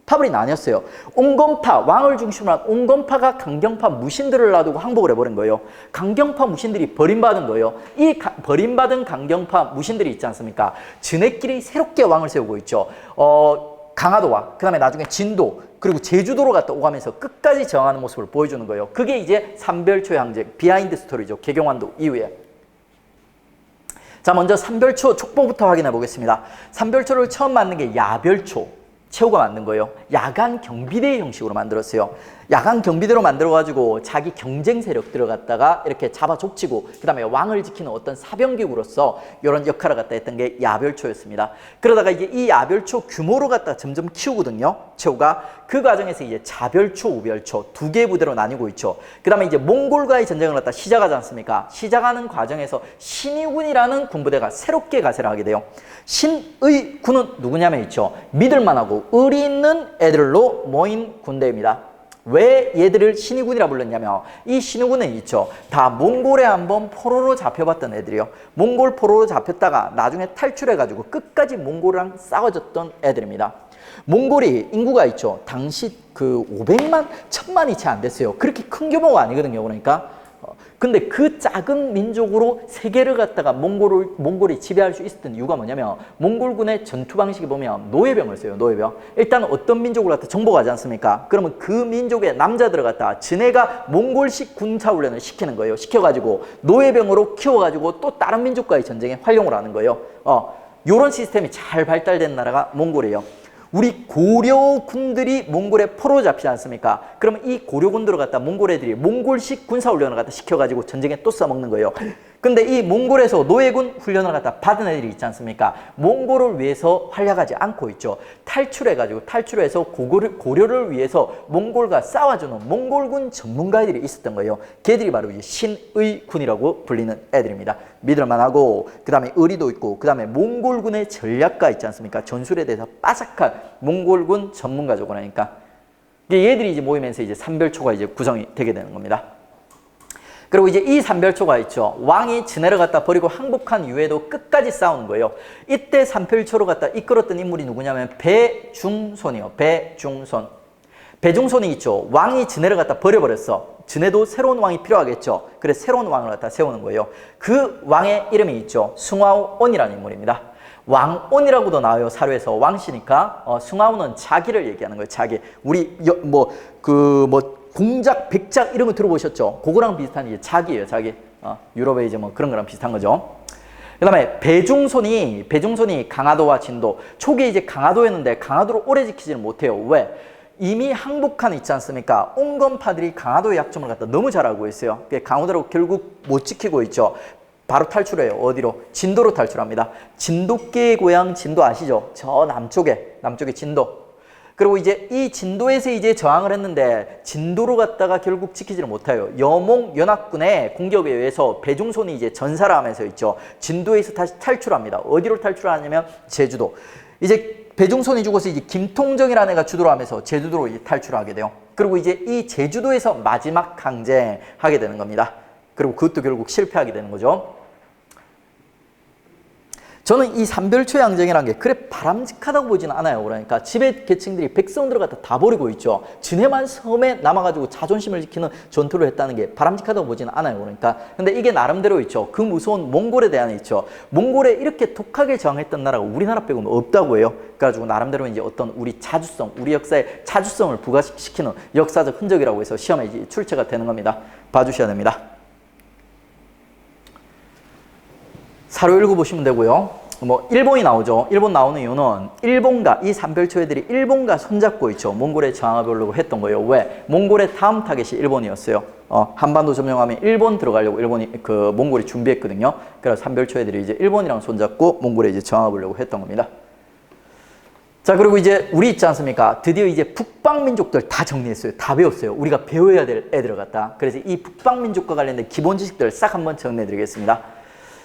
파벌이 나뉘었어요. 옹건파, 왕을 중심으로 한 옹건파가 강경파 무신들을 놔두고 항복을 해버린 거예요. 강경파 무신들이 버림받은 거예요. 이 버림받은 강경파 무신들이 있지 않습니까? 지네끼리 새롭게 왕을 세우고 있죠. 강화도와 그 다음에 나중에 진도 그리고 제주도로 갔다 오가면서 끝까지 저항하는 모습을 보여주는 거예요. 그게 이제 삼별초의 항쟁, 비하인드 스토리죠. 개경환도 이후에. 자, 먼저 삼별초 촉보부터 확인해 보겠습니다. 삼별초를 처음 만든 게 야별초. 최후가 만든 거예요. 야간 경비대 형식으로 만들었어요. 야간 경비대로 만들어가지고 자기 경쟁 세력들을 갖다가 이렇게 잡아 족치고 그 다음에 왕을 지키는 어떤 사병기구로서 이런 역할을 갖다 했던 게 야별초였습니다. 그러다가 이제 이 야별초 규모로 갖다 점점 키우거든요. 최후가 그 과정에서 이제 자별초, 우별초 두 개의 부대로 나뉘고 있죠. 그 다음에 이제 몽골과의 전쟁을 갖다 시작하지 않습니까? 시작하는 과정에서 신의군이라는 군부대가 새롭게 가세를 하게 돼요. 신의 군은 누구냐면 있죠. 믿을만하고 의리 있는 애들로 모인 군대입니다. 왜 얘들을 신의군이라 불렀냐면 이 신의군은 있죠. 다 몽골에 한번 포로로 잡혀봤던 애들이요. 몽골 포로로 잡혔다가 나중에 탈출해가지고 끝까지 몽골이랑 싸워졌던 애들입니다. 몽골이 인구가 있죠. 당시 그 500만, 1000만이 채 안 됐어요. 그렇게 큰 규모가 아니거든요. 그러니까. 근데 그 작은 민족으로 세계를 갖다가 몽골이 지배할 수 있었던 이유가 뭐냐면 몽골군의 전투 방식이 보면 노예병을 써요. 노예병. 일단 어떤 민족을 갖다 정복하지 않습니까? 그러면 그 민족의 남자들을 갖다가 지네가 몽골식 군사 훈련을 시키는 거예요. 시켜가지고 노예병으로 키워가지고 또 다른 민족과의 전쟁에 활용을 하는 거예요. 요런 시스템이 잘 발달된 나라가 몽골이에요. 우리 고려군들이 몽골에 포로 잡히지 않습니까? 그러면 이 고려군들을 갖다 몽골 애들이 몽골식 군사훈련을 갖다 시켜가지고 전쟁에 또 써먹는 거예요. 근데 이 몽골에서 노예군 훈련을 갖다 받은 애들이 있지 않습니까? 몽골을 위해서 활약하지 않고 있죠. 탈출해가지고 탈출해서 고려를 위해서 몽골과 싸워주는 몽골군 전문가들이 있었던 거예요. 걔들이 바로 이 신의군이라고 불리는 애들입니다. 믿을만하고 그 다음에 의리도 있고 그 다음에 몽골군의 전략가 있지 않습니까? 전술에 대해서 빠삭한 몽골군 전문가죠. 그러니까 얘들이 이제 모이면서 이제 삼별초가 이제 구성이 되게 되는 겁니다. 그리고 이제 이 삼별초가 있죠. 왕이 진해를 갖다 버리고 항복한 이후에도 끝까지 싸우는 거예요. 이때 삼별초를 갖다 이끌었던 인물이 누구냐면 배중손이요. 배중손. 배중손이 있죠. 왕이 진해를 갖다 버려버렸어. 진해도 새로운 왕이 필요하겠죠. 그래서 새로운 왕을 갖다 세우는 거예요. 그 왕의 이름이 있죠. 숭아오온이라는 인물입니다. 왕온이라고도 나와요. 사료에서 왕씨니까 숭아오는 자기를 얘기하는 거예요. 자기. 우리 공작, 백작 이런 거 들어보셨죠? 그거랑 비슷한 이제 자기예요, 자기. 유럽의 이제 뭐 그런 거랑 비슷한 거죠. 그 다음에 배중손이 강화도와 진도. 초기에 이제 강화도였는데 강화도를 오래 지키지는 못해요. 왜? 이미 항복한 있지 않습니까? 온건파들이 강화도의 약점을 갖다 너무 잘 알고 있어요. 강화도를 결국 못 지키고 있죠. 바로 탈출해요. 어디로? 진도로 탈출합니다. 진돗개의 고향 진도 아시죠? 저 남쪽에 진도. 그리고 이제 이 진도에서 이제 저항을 했는데 진도로 갔다가 결국 지키지를 못해요. 여몽 연합군의 공격에 의해서 배중손이 이제 전사를 하면서 있죠. 진도에서 다시 탈출합니다. 어디로 탈출하냐면 제주도. 이제 배중손이 죽어서 이제 김통정이라는 애가 주도를 하면서 제주도로 이제 탈출하게 돼요. 그리고 이제 이 제주도에서 마지막 강제하게 되는 겁니다. 그리고 그것도 결국 실패하게 되는 거죠. 저는 이 삼별초의 항쟁이라는 게 그래 바람직하다고 보지는 않아요. 그러니까 지배 계층들이 백성들을 갖다 다 버리고 있죠. 진해만 섬에 남아가지고 자존심을 지키는 전투를 했다는 게 바람직하다고 보지는 않아요. 그러니까 근데 이게 나름대로 있죠. 그 무서운 몽골에 대한 있죠. 몽골에 이렇게 독하게 저항했던 나라가 우리나라 빼고는 없다고 해요. 그래가지고 나름대로 이제 어떤 우리 자주성, 우리 역사의 자주성을 부각시키는 역사적 흔적이라고 해서 시험에 이제 출제가 되는 겁니다. 봐주셔야 됩니다. 사료 읽어보시면 되고요. 일본이 나오죠. 일본 나오는 이유는 일본과 이 삼별초 애들이 일본과 손잡고 있죠. 몽골에 저항하려고 했던 거예요. 왜? 몽골의 다음 타겟이 일본이었어요. 한반도 점령하면 일본 들어가려고 몽골이 준비했거든요. 그래서 삼별초 애들이 이제 일본이랑 손잡고 몽골에 이제 저항하려고 했던 겁니다. 자, 그리고 이제 우리 있지 않습니까? 드디어 이제 북방민족들 다 정리했어요. 다 배웠어요. 우리가 배워야 될 애들을 갖다. 그래서 이 북방민족과 관련된 기본 지식들 싹 한번 정리해드리겠습니다.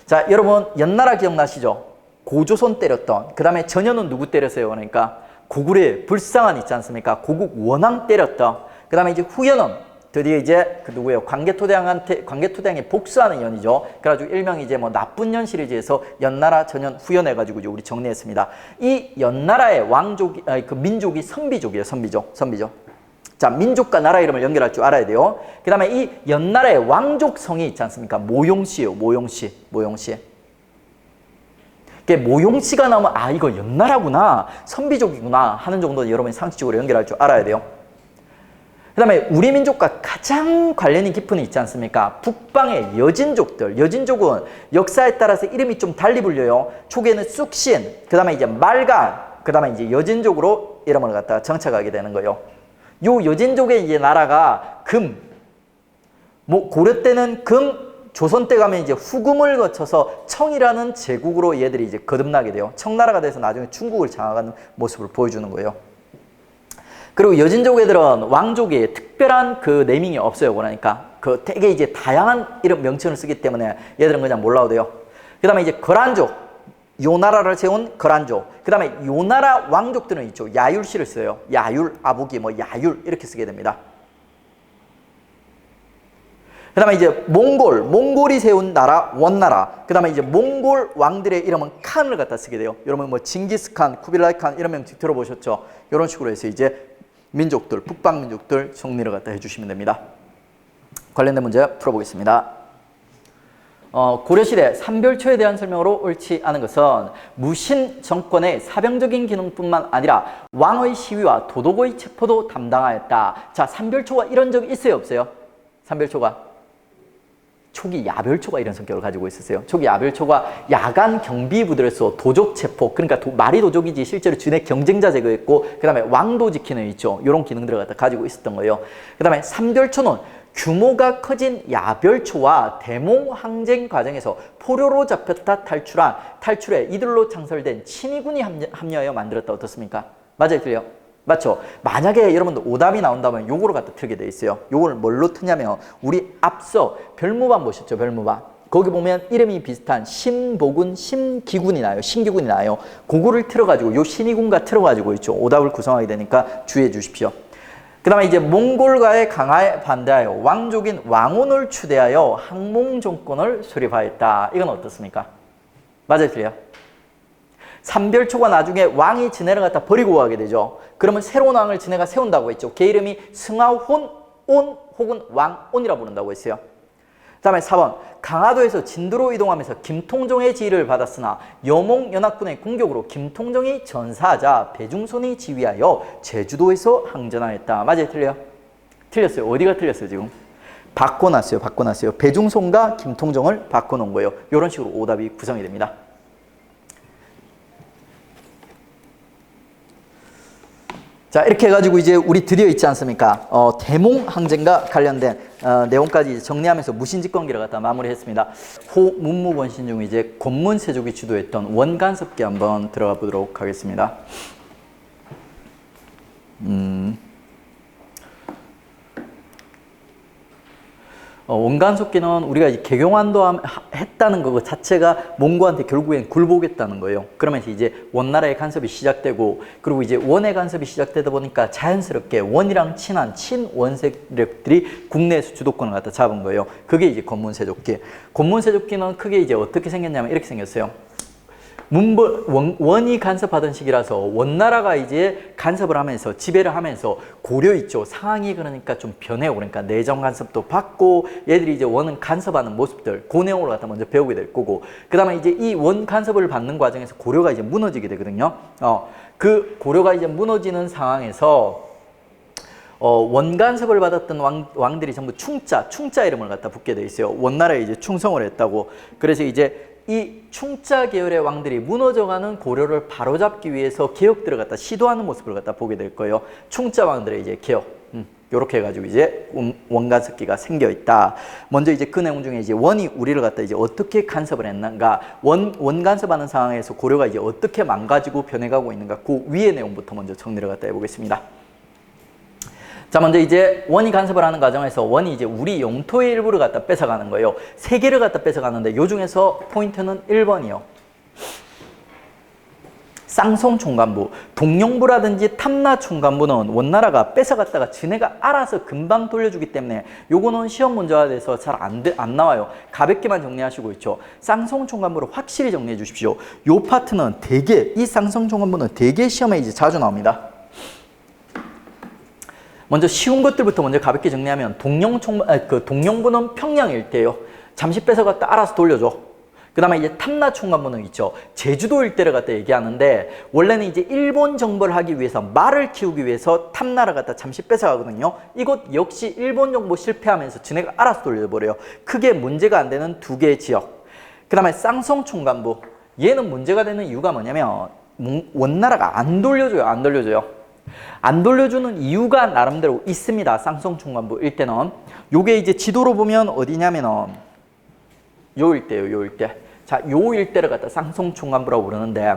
자, 여러분 연나라 기억나시죠? 고조선 때렸던, 그 다음에 전혀는 누구 때렸어요? 그러니까 고구려 불상한 있지 않습니까? 고국 원왕 때렸던, 그 다음에 이제 후연은 드디어 이제 누구예요? 광개토대왕이 복수하는 연이죠. 그래가지고 일명 이제 나쁜 년 시리즈에서 연나라, 전현, 후연 해가지고 이제 우리 정리했습니다. 이 연나라의 민족이 선비족이에요. 선비족. 자, 민족과 나라 이름을 연결할 줄 알아야 돼요. 그 다음에 이 연나라의 왕족성이 있지 않습니까? 모용시예요. 모용시. 모용시가 나오면 이거 연나라구나, 선비족이구나 하는 정도는 여러분이 상식적으로 연결할 줄 알아야 돼요. 그 다음에 우리 민족과 가장 관련이 깊은 있지 않습니까? 북방의 여진족들. 여진족은 역사에 따라서 이름이 좀 달리 불려요. 초기에는 쑥신, 그 다음에 이제 말간, 그 다음에 이제 여진족으로 이름을 갖다가 정착하게 되는 거예요. 요 여진족의 이제 나라가 고려 때는 금, 조선 때 가면 이제 후금을 거쳐서 청이라는 제국으로 얘들이 이제 거듭나게 돼요. 청나라가 돼서 나중에 중국을 장악하는 모습을 보여주는 거예요. 그리고 여진족 애들은 왕족이 특별한 네이밍이 없어요. 그러니까 되게 이제 다양한 이런 명칭을 쓰기 때문에 얘들은 그냥 몰라도 돼요. 그 다음에 이제 거란족, 요 나라를 세운 거란족. 그 다음에 요 나라 왕족들은 있죠. 야율시를 써요. 야율, 아부기, 야율 이렇게 쓰게 됩니다. 그 다음에 이제 몽골이 세운 나라, 원나라. 그 다음에 이제 몽골 왕들의 이름은 칸을 갖다 쓰게 돼요. 여러분 징기스칸, 쿠빌라이 칸 이런 명칭 들어보셨죠? 이런 식으로 해서 이제 민족들, 북방민족들 정리를 갖다 해주시면 됩니다. 관련된 문제 풀어보겠습니다. 고려시대 삼별초에 대한 설명으로 옳지 않은 것은 무신 정권의 사병적인 기능뿐만 아니라 왕의 시위와 도덕의 체포도 담당하였다. 자, 삼별초가 이런 적이 있어요, 없어요? 삼별초가 초기 야별초가 이런 성격을 가지고 있었어요. 초기 야별초가 야간 경비 부대로서 도적 체포, 그러니까 말이 도적이지 실제로 진의 경쟁자 제거했고, 그 다음에 왕도 지키는 있죠. 이런 기능들을 갖다 가지고 있었던 거예요. 그 다음에 삼별초는 규모가 커진 야별초와 대몽 항쟁 과정에서 포로로 잡혔다 탈출해 이들로 창설된 친위군이 합류하여 만들었다. 어떻습니까? 맞아요, 틀려? 맞죠? 만약에 여러분들 오답이 나온다면 요거를 갖다 틀게 돼 있어요. 요걸 뭘로 트냐면 우리 앞서 별무반 보셨죠? 별무반. 거기 보면 이름이 비슷한 신보군, 신기군이 나요. 신기군이 나요. 그거를 틀어가지고 요 신위군과 틀어가지고 있죠. 오답을 구성하게 되니까 주의해 주십시오. 그 다음에 이제 몽골과의 강화에 반대하여 왕족인 왕온을 추대하여 항몽 정권을 수립하였다. 이건 어떻습니까? 맞아요, 틀려요? 삼별초가 나중에 왕이 지네를 갖다 버리고 가게 되죠. 그러면 새로운 왕을 지네가 세운다고 했죠. 걔 이름이 승하혼, 온 혹은 왕온이라 부른다고 했어요. 그 다음에 4번 강화도에서 진도로 이동하면서 김통종의 지휘를 받았으나 여몽 연합군의 공격으로 김통종이 전사하자 배중손이 지휘하여 제주도에서 항전하였다. 맞아요, 틀려요? 틀렸어요. 어디가 틀렸어요, 지금? 바꿔놨어요. 배중손과 김통종을 바꿔놓은 거예요. 이런 식으로 오답이 구성이 됩니다. 자, 이렇게 해가지고 이제 우리 드디어 있지 않습니까? 대몽 항쟁과 관련된 내용까지 정리하면서 무신직권기를 갖다 마무리했습니다. 호 문무권신 중 이제 권문세족이 주도했던 원간섭기 한번 들어가 보도록 하겠습니다. 원간섭기는 우리가 개경환도 했다는 거 자체가 몽고한테 결국엔 굴복했다는 거예요. 그러면서 이제 원나라의 간섭이 시작되고, 그리고 이제 원의 간섭이 시작되다 보니까 자연스럽게 원이랑 친한 친원 세력들이 국내에서 주도권을 갖다 잡은 거예요. 그게 이제 권문세족기. 권문세족기는 크게 이제 어떻게 생겼냐면 이렇게 생겼어요. 원이 간섭하던 시기라서 원나라가 이제 간섭을 하면서 지배를 하면서 고려 있죠. 상황이 그러니까 좀 변해요. 그러니까 내정 간섭도 받고 얘들이 이제 원은 간섭하는 모습들 그 내용을 갖다 먼저 배우게 될 거고, 그 다음에 이제 이 원 간섭을 받는 과정에서 고려가 이제 무너지게 되거든요. 그 고려가 이제 무너지는 상황에서 원 간섭을 받았던 왕들이 전부 충자 이름을 갖다 붙게 돼 있어요. 원나라에 이제 충성을 했다고. 그래서 이제 이 충자 계열의 왕들이 무너져가는 고려를 바로잡기 위해서 개혁들을 갖다 시도하는 모습을 갖다 보게 될 거예요. 충자 왕들의 이제 개혁. 요렇게 해가지고 이제 원간섭기가 생겨 있다. 먼저 이제 그 내용 중에 이제 원이 우리를 갖다 이제 어떻게 간섭을 했는가, 원 간섭하는 상황에서 고려가 이제 어떻게 망가지고 변해가고 있는가, 그 위의 내용부터 먼저 정리를 갖다 해보겠습니다. 자, 먼저 이제 원이 간섭을 하는 과정에서 원이 이제 우리 영토의 일부를 갖다 뺏어가는 거예요. 3개를 갖다 뺏어가는데 요 중에서 포인트는 1번이요. 쌍송 총관부, 동룡부라든지 탐나 총관부는 원나라가 뺏어갔다가 지네가 알아서 금방 돌려주기 때문에 요거는 시험 문제가 돼서 잘 안 나와요. 가볍게만 정리하시고 있죠. 쌍송 총관부를 확실히 정리해 주십시오. 요 파트는 되게, 이 쌍송 총관부는 되게 시험에 이제 자주 나옵니다. 먼저 쉬운 것들부터 먼저 가볍게 정리하면 동룡부는 평양 일대예요. 잠시 뺏어갔다 알아서 돌려줘. 그 다음에 이제 탐나 총관부는 있죠. 제주도 일대를 갖다 얘기하는데 원래는 이제 일본 정벌을 하기 위해서 말을 키우기 위해서 탐나를 갖다 잠시 뺏어가거든요. 이곳 역시 일본 정보 실패하면서 지네가 알아서 돌려버려요. 크게 문제가 안 되는 2개의 지역. 그 다음에 쌍송 총관부, 얘는 문제가 되는 이유가 뭐냐면 원나라가 안 돌려줘요. 안 돌려주는 이유가 나름대로 있습니다. 쌍송 총관부 일대는. 요게 이제 지도로 보면 어디냐면은 요 일대예요. 요 일대. 자, 요 일대를 갖다 쌍송 총관부라고 부르는데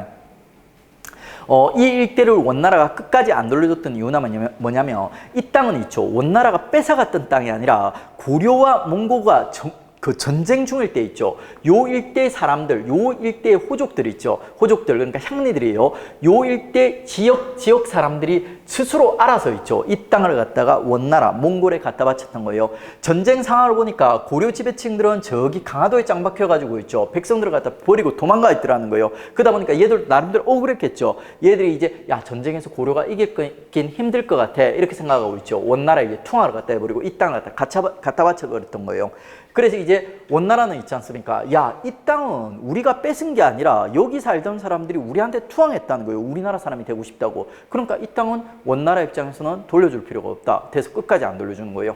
이 일대를 원나라가 끝까지 안 돌려줬던 이유는 뭐냐면 이 땅은 있죠. 원나라가 뺏어갔던 땅이 아니라 고려와 몽고가 그 전쟁 중일 때 있죠. 요 일대 사람들, 요 일대의 호족들 있죠. 호족들, 그러니까 향리들이에요. 요 일대 지역 사람들이 스스로 알아서 있죠. 이 땅을 갖다가 원나라, 몽골에 갖다 바쳤던 거예요. 전쟁 상황을 보니까 고려 지배층들은 저기 강화도에 짱 박혀가지고 있죠. 백성들을 갖다 버리고 도망가 있더라는 거예요. 그러다 보니까 얘들 나름대로 억울했겠죠. 얘들이 이제 야, 전쟁에서 고려가 이기긴 힘들 것 같아. 이렇게 생각하고 있죠. 원나라에 이제 투항을 갖다 해버리고 이 땅을 갖다 바쳐버렸던 거예요. 그래서 이제 원나라는 있지 않습니까? 야, 이 땅은 우리가 뺏은 게 아니라 여기 살던 사람들이 우리한테 투항했다는 거예요. 우리나라 사람이 되고 싶다고. 그러니까 이 땅은 원나라 입장에서는 돌려줄 필요가 없다. 그래서 끝까지 안 돌려주는 거예요.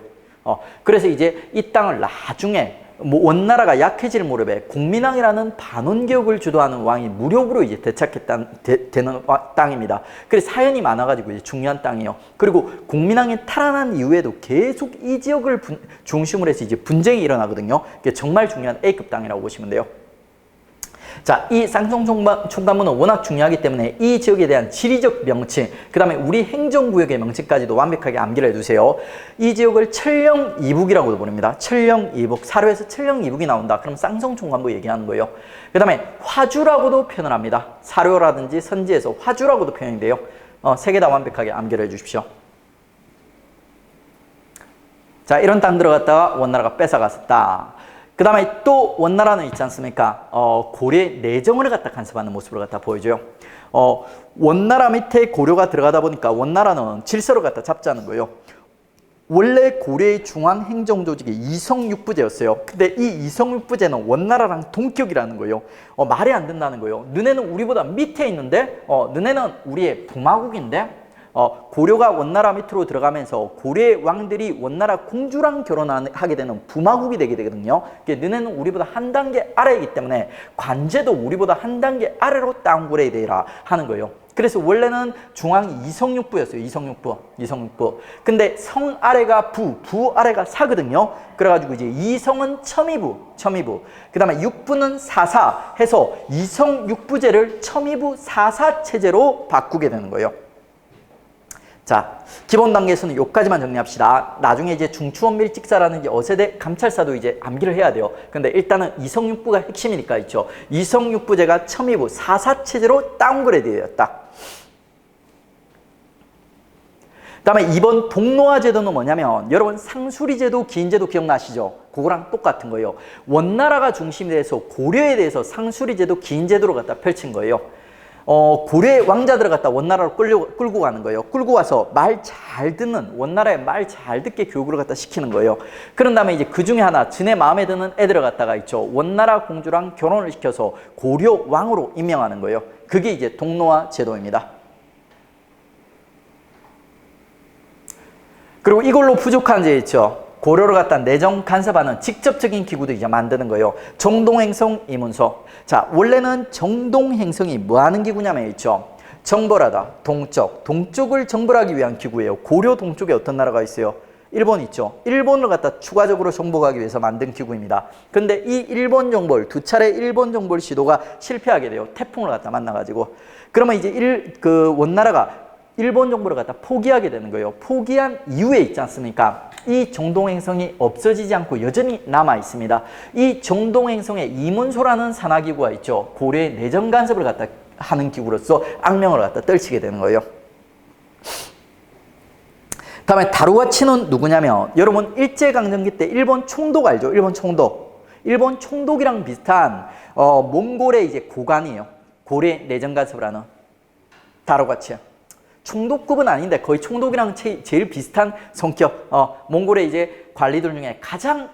그래서 이제 이 땅을 나중에 원나라가 약해질 무렵에 공민왕이라는 반원개혁을 주도하는 왕이 무력으로 이제 되는 땅입니다. 그래서 사연이 많아가지고 이제 중요한 땅이에요. 그리고 공민왕이 탈환한 이후에도 계속 이 지역을 중심으로 해서 이제 분쟁이 일어나거든요. 이게 정말 중요한 A급 땅이라고 보시면 돼요. 자, 이 쌍성 총관문은 워낙 중요하기 때문에 이 지역에 대한 지리적 명칭, 그 다음에 우리 행정구역의 명칭까지도 완벽하게 암기를 해두세요. 이 지역을 철령이북이라고도 부릅니다. 철령이북, 사료에서 철령이북이 나온다. 그럼 쌍성 총관부 얘기하는 거예요. 그 다음에 화주라고도 표현을 합니다. 사료라든지 선지에서 화주라고도 표현이 돼요. 세 개 다 완벽하게 암기를 해주십시오. 자, 이런 땅 들어갔다가 원나라가 뺏어갔었다. 그 다음에 또 원나라는 있지 않습니까? 고려의 내정을 갖다 간섭하는 모습을 갖다 보여줘요. 원나라 밑에 고려가 들어가다 보니까 원나라는 질서를 갖다 잡자는 거예요. 원래 고려의 중앙행정조직이 이성육부제였어요. 근데 이 이성육부제는 원나라랑 동격이라는 거예요. 말이 안 된다는 거예요. 너네는 우리보다 밑에 있는데, 너네는 우리의 부마국인데, 고려가 원나라 밑으로 들어가면서 고려의 왕들이 원나라 공주랑 결혼하게 되는 부마국이 되게 되거든요. 너네는 우리보다 한 단계 아래이기 때문에 관제도 우리보다 한 단계 아래로 땅굴에 되라 하는 거예요. 그래서 원래는 중앙이 이성육부였어요. 이성육부. 근데 성 아래가 부 아래가 사거든요. 그래가지고 이제 이성은 첨이부. 그 다음에 육부는 사사 해서 이성육부제를 첨이부 사사 체제로 바꾸게 되는 거예요. 자, 기본 단계에서는 여기까지만 정리합시다. 나중에 이제 중추원밀직사라는 어세대 감찰사도 이제 암기를 해야 돼요. 근데 일단은 이성육부가 핵심이니까 있죠. 이성육부제가 첨이부 사사체제로 다운그레이드되었다. 그 다음에 이번 동노화 제도는 뭐냐면 여러분 상수리제도, 기인제도 기억나시죠? 그거랑 똑같은 거예요. 원나라가 중심이 돼서 고려에 대해서 상수리제도, 기인제도를 갖다 펼친 거예요. 고려의 왕자들을 갖다 원나라로 끌고 가는 거예요. 끌고 와서 말 잘 듣는, 원나라의 말 잘 듣게 교육을 갖다 시키는 거예요. 그런 다음에 이제 그 중에 하나, 지네 마음에 드는 애들을 갖다가 있죠. 원나라 공주랑 결혼을 시켜서 고려 왕으로 임명하는 거예요. 그게 이제 동노화 제도입니다. 그리고 이걸로 부족한 게 있죠. 고려를 갖다 내정 간섭하는 직접적인 기구도 이제 만드는 거예요. 정동행성 이문서. 자, 원래는 정동행성이 뭐 하는 기구냐면 있죠. 정벌하다, 동쪽을 정벌하기 위한 기구예요. 고려 동쪽에 어떤 나라가 있어요? 일본 있죠. 일본을 갖다 추가적으로 정복하기 위해서 만든 기구입니다. 근데 이 일본 정벌, 두 차례 일본 정벌 시도가 실패하게 돼요. 태풍을 갖다 만나가지고. 그러면 이제 원나라가 일본 정보를 갖다 포기하게 되는 거예요. 포기한 이후에 있지 않습니까? 이 정동행성이 없어지지 않고 여전히 남아 있습니다. 이 정동행성에 이문소라는 산하기구가 있죠. 고려의 내정 간섭을 갖다 하는 기구로서 악명을 갖다 떨치게 되는 거예요. 다음에 다루와치는 누구냐면 여러분 일제강점기 때 일본 총독 알죠? 일본 총독이랑 비슷한 몽골의 이제 고관이에요. 고려의 내정 간섭을 하는 다루와치. 총독급은 아닌데 거의 총독이랑 제일 비슷한 성격. 몽골의 이제 관리들 중에 가장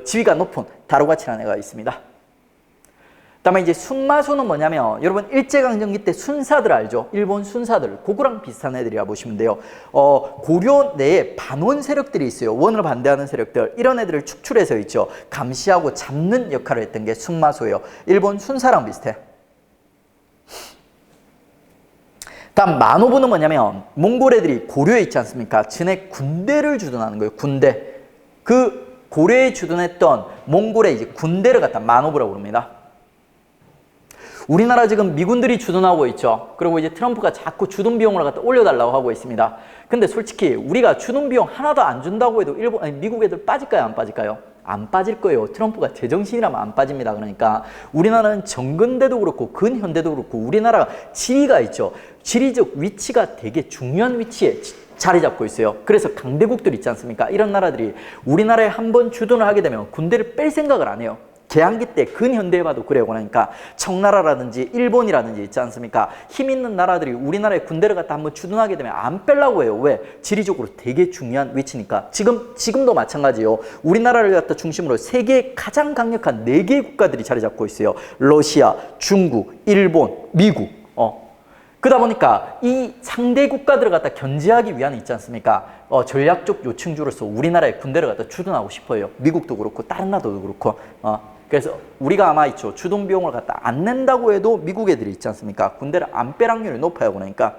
지위가 높은 다루와치라는 애가 있습니다. 그다음에 이제 순마소는 뭐냐면 여러분 일제강점기 때 순사들 알죠? 일본 순사들, 그거랑 비슷한 애들이라 보시면 돼요. 고려 내에 반원 세력들이 있어요. 원을 반대하는 세력들, 이런 애들을 축출해서 있죠. 감시하고 잡는 역할을 했던 게 순마소예요. 일본 순사랑 비슷해. 다음 만호부는 뭐냐면 몽골 애들이 고려에 있지 않습니까? 진해 군대를 주둔하는 거예요. 군대. 그 고려에 주둔했던 몽골의 이제 군대를 갖다 만호부라고 부릅니다. 우리나라 지금 미군들이 주둔하고 있죠. 그리고 이제 트럼프가 자꾸 주둔 비용을 갖다 올려달라고 하고 있습니다. 근데 솔직히 우리가 주둔 비용 하나도 안 준다고 해도 미국 애들 빠질까요? 안 빠질까요? 안 빠질 거예요. 트럼프가 제정신이라면 안 빠집니다. 그러니까 우리나라는 정근대도 그렇고 근현대도 그렇고 우리나라가 지위가 있죠. 지리적 위치가 되게 중요한 위치에 자리 잡고 있어요. 그래서 강대국들 있지 않습니까? 이런 나라들이 우리나라에 한번 주둔을 하게 되면 군대를 뺄 생각을 안 해요. 개항기 때 근현대에 봐도 그래요. 그러니까 청나라라든지 일본이라든지 있지 않습니까? 힘 있는 나라들이 우리나라에 군대를 갖다 한번 주둔하게 되면 안 빼려고 해요. 왜? 지리적으로 되게 중요한 위치니까. 지금도 마찬가지예요. 우리나라를 갖다 중심으로 세계의 가장 강력한 4개의 국가들이 자리 잡고 있어요. 러시아, 중국, 일본, 미국. 그러다 보니까 이 상대 국가들을 갖다 견제하기 위한 있지 않습니까? 전략적 요충지로서 우리나라의 군대를 갖다 주둔하고 싶어요. 미국도 그렇고 다른 나라도 그렇고. 그래서 우리가 아마 있죠. 주둔 비용을 갖다 안 낸다고 해도 미국 애들이 있지 않습니까? 군대를 안 뺄 확률이 높아요. 그러니까.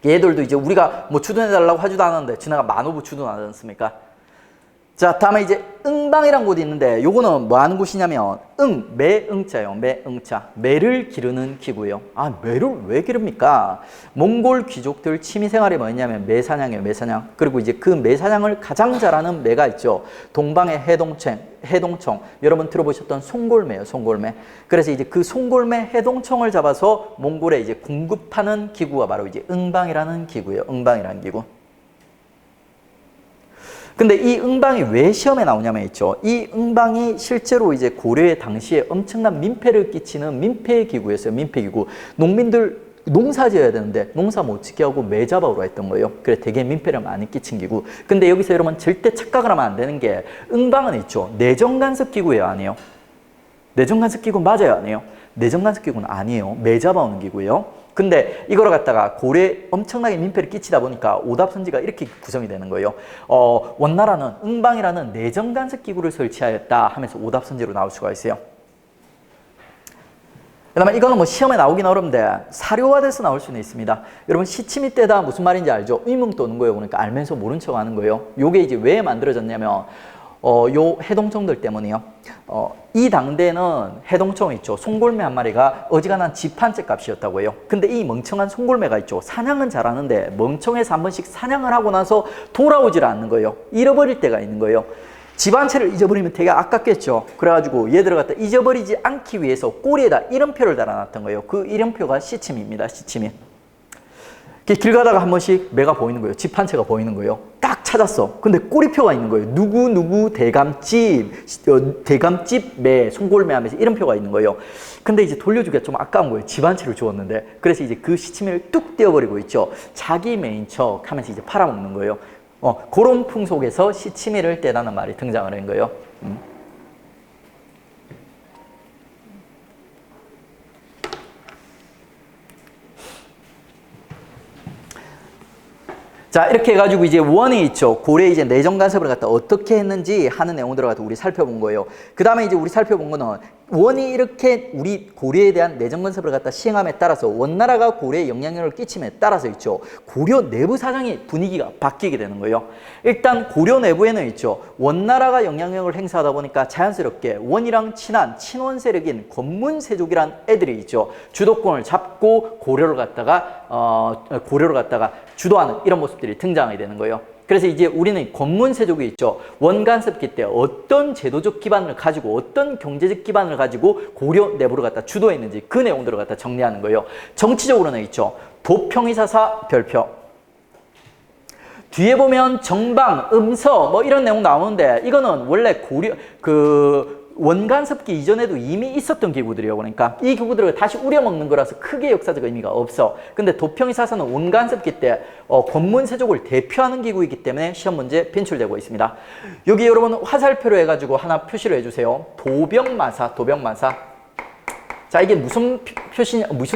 얘들도 이제 우리가 뭐 주둔해달라고 하지도 않았는데 지네가 만호부 주둔하지 않습니까? 자, 다음에 이제 응방이라는 곳이 있는데 요거는 뭐 하는 곳이냐면 매응자예요. 매응자. 매를 기르는 기구예요. 아, 매를 왜 기릅니까? 몽골 귀족들 취미생활이 뭐였냐면 매사냥이에요. 매사냥. 그리고 이제 그 매사냥을 가장 잘하는 매가 있죠. 동방의 해동청. 여러분 들어보셨던 송골매예요. 송골매. 그래서 이제 그 송골매 해동청을 잡아서 몽골에 이제 공급하는 기구가 바로 이제 응방이라는 기구예요. 응방이라는 기구. 근데 이 응방이 왜 시험에 나오냐면 있죠. 이 응방이 실제로 이제 고려의 당시에 엄청난 민폐를 끼치는 민폐기구였어요. 민폐기구. 농민들 농사 지어야 되는데 농사 못 짓게 하고 매 잡아오라 했던 거예요. 그래 되게 민폐를 많이 끼친 기구. 근데 여기서 여러분 절대 착각을 하면 안 되는 게 응방은 있죠. 내정간섭 기구예요, 아니에요? 내정간섭 기구 맞아요, 아니에요? 내정간섭 기구는 아니에요. 매 잡아오는 기구예요. 근데 이거를 갖다가 고려에 엄청나게 민폐를 끼치다 보니까 오답선지가 이렇게 구성이 되는 거예요. 원나라는 응방이라는 내정간섭 기구를 설치하였다 하면서 오답선지로 나올 수가 있어요. 그다음에 이거는 뭐 시험에 나오긴 어려운데 사료화돼서 나올 수는 있습니다. 여러분 시치미 때다 무슨 말인지 알죠? 의문 떠는 거예요. 그러니까 알면서 모른 척 하는 거예요. 요게 이제 왜 만들어졌냐면 요 해동청들 때문이요. 이 당대는 해동청 있죠. 송골매 한 마리가 어지간한 집 한 채 값이었다고 해요. 근데 이 멍청한 송골매가 있죠. 사냥은 잘하는데 멍청해서 한 번씩 사냥을 하고 나서 돌아오질 않는 거예요. 잃어버릴 때가 있는 거예요. 집 한 채를 잊어버리면 되게 아깝겠죠. 그래가지고 얘들을 갖다 잊어버리지 않기 위해서 꼬리에다 이름표를 달아놨던 거예요. 그 이름표가 시침입니다. 시침이. 길 가다가 한 번씩 매가 보이는 거예요. 집 한 채가 보이는 거예요. 딱 찾았어. 근데 꼬리표가 있는 거예요. 누구 대감집 매, 송골매 하면서 이름표가 있는 거예요. 근데 이제 돌려주기가 좀 아까운 거예요. 집 한 채를 주었는데. 그래서 이제 그 시치미를 뚝 떼어버리고 있죠. 자기 매인 척 하면서 이제 팔아먹는 거예요. 그런 풍속에서 시치미를 떼라는 말이 등장을 한 거예요. 자, 이렇게 해가지고 이제 원이 있죠. 고려 이제 내정간섭을 갖다 어떻게 했는지 하는 내용들을 갖다 우리 살펴본 거예요. 그 다음에 이제 우리 살펴본 거는 원이 이렇게 우리 고려에 대한 내정간섭을 갖다 시행함에 따라서 원나라가 고려에 영향력을 끼침에 따라서 있죠. 고려 내부 사정이 분위기가 바뀌게 되는 거예요. 일단 고려 내부에는 있죠. 원나라가 영향력을 행사하다 보니까 자연스럽게 원이랑 친한 친원 세력인 권문세족이란 애들이 있죠. 주도권을 잡고 고려를 갖다가 주도하는 이런 모습들이 등장하게 되는 거예요. 그래서 이제 우리는 권문세족이 있죠. 원간섭기 때 어떤 제도적 기반을 가지고 어떤 경제적 기반을 가지고 고려 내부를 갖다 주도했는지 그 내용들을 갖다 정리하는 거예요. 정치적으로는 있죠. 도평의사사 별표. 뒤에 보면 정방, 음서 뭐 이런 내용 나오는데 이거는 원래 고려 원간섭기 이전에도 이미 있었던 기구들이에요. 그러니까 이 기구들을 다시 우려먹는 거라서 크게 역사적 의미가 없어. 근데 도평의사사는 원간섭기 때 권문세족을 대표하는 기구이기 때문에 시험 문제 빈출되고 있습니다. 여기 여러분 화살표로 해가지고 하나 표시를 해주세요. 도병마사. 자, 이게 무슨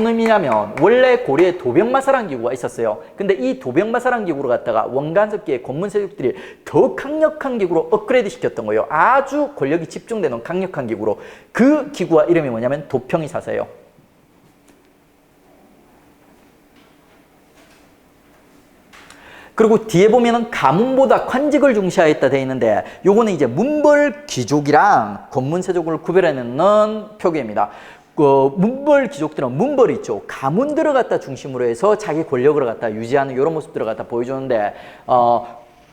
의미냐면 원래 고려에 도병마사라는 기구가 있었어요. 근데 이 도병마사라는 기구를 갖다가 원간섭기의 권문세족들이 더 강력한 기구로 업그레이드 시켰던 거예요. 아주 권력이 집중되는 강력한 기구로. 그 기구와 이름이 뭐냐면 도평의사사예요. 그리고 뒤에 보면은 가문보다 관직을 중시하였다 되어 있는데 요거는 이제 문벌 귀족이랑 권문세족을 구별해내는 표기입니다. 문벌 귀족들은 문벌이 있죠. 가문들을 갖다 중심으로 해서 자기 권력을 갖다 유지하는 이런 모습들을 갖다 보여주는데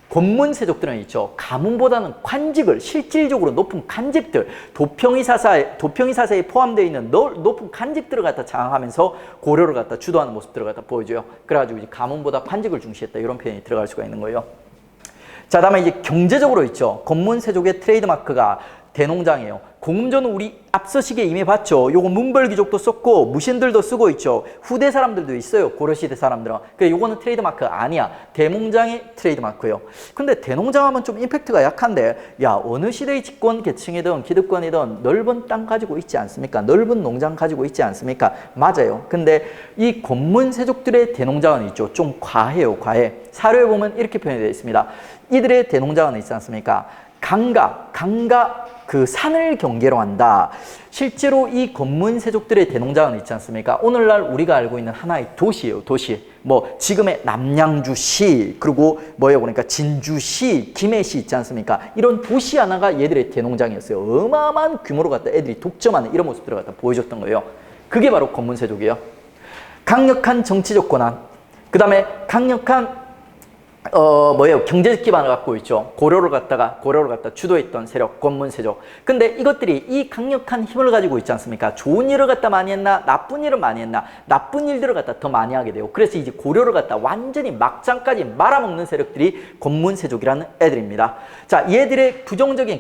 권문세족들은 있죠. 가문보다는 관직을 실질적으로 높은 간직들, 도평의사사에 포함되어 있는 높은 간직들을 갖다 장악하면서 고려를 갖다 주도하는 모습들을 갖다 보여줘요. 그래가지고 이제 가문보다 관직을 중시했다 이런 표현이 들어갈 수가 있는 거예요. 자, 다음에 이제 경제적으로 있죠. 권문세족의 트레이드마크가 대농장이에요. 공문조는 우리 앞서 시기에 이미 봤죠. 요거 문벌귀족도 썼고 무신들도 쓰고 있죠. 후대 사람들도 있어요. 고려시대 사람들은. 그래 요거는 트레이드마크 아니야. 대농장이 트레이드마크예요. 근데 대농장 하면 좀 임팩트가 약한데 야 어느 시대의 집권 계층이든 기득권이든 넓은 땅 가지고 있지 않습니까? 넓은 농장 가지고 있지 않습니까? 맞아요. 근데 이 권문세족들의 대농장은 있죠. 좀 과해요. 과해. 사료에 보면 이렇게 표현이 되어 있습니다. 이들의 대농장은 있지 않습니까? 강가 그 산을 경계로 한다. 실제로 이 권문세족들의 대농장은 있지 않습니까? 오늘날 우리가 알고 있는 하나의 도시예요. 도시. 뭐 지금의 남양주시 그리고 뭐예요? 그러니까 진주시, 김해시 있지 않습니까? 이런 도시 하나가 얘들의 대농장이었어요. 어마어마한 규모로 갖다 애들이 독점하는 이런 모습들을 갖다 보여줬던 거예요. 그게 바로 권문세족이에요. 강력한 정치적 권한, 그 다음에 강력한 경제적 기반을 갖고 있죠. 고려를 갖다 주도했던 세력, 권문세족. 근데 이것들이 이 강력한 힘을 가지고 있지 않습니까? 좋은 일을 갖다 많이 했나? 나쁜 일을 많이 했나? 나쁜 일들을 갖다 더 많이 하게 돼요. 그래서 이제 고려를 갖다 완전히 막장까지 말아먹는 세력들이 권문세족이라는 애들입니다. 자, 얘들의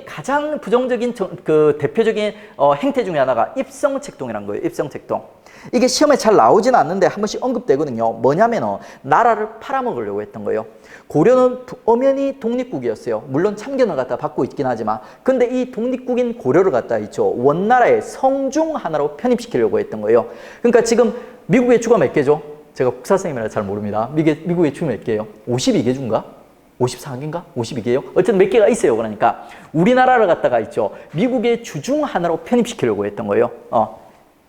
가장 부정적인 그 대표적인 행태 중에 하나가 입성책동이라는 거예요. 입성책동. 이게 시험에 잘 나오지는 않는데 한 번씩 언급되거든요. 뭐냐면은 나라를 팔아먹으려고 했던 거예요. 고려는 엄연히 독립국이었어요. 물론 참견을 갖다 받고 있긴 하지만 근데 이 독립국인 고려를 갖다 있죠. 원나라의 성중 하나로 편입시키려고 했던 거예요. 그러니까 지금 미국의 주가 몇 개죠? 제가 국사 선생님이라 잘 모릅니다. 미국의 주 몇 개예요? 52개 주인가? 54개인가? 52개요? 어쨌든 몇 개가 있어요. 그러니까 우리나라를 갖다가 있죠. 미국의 주 중 하나로 편입시키려고 했던 거예요.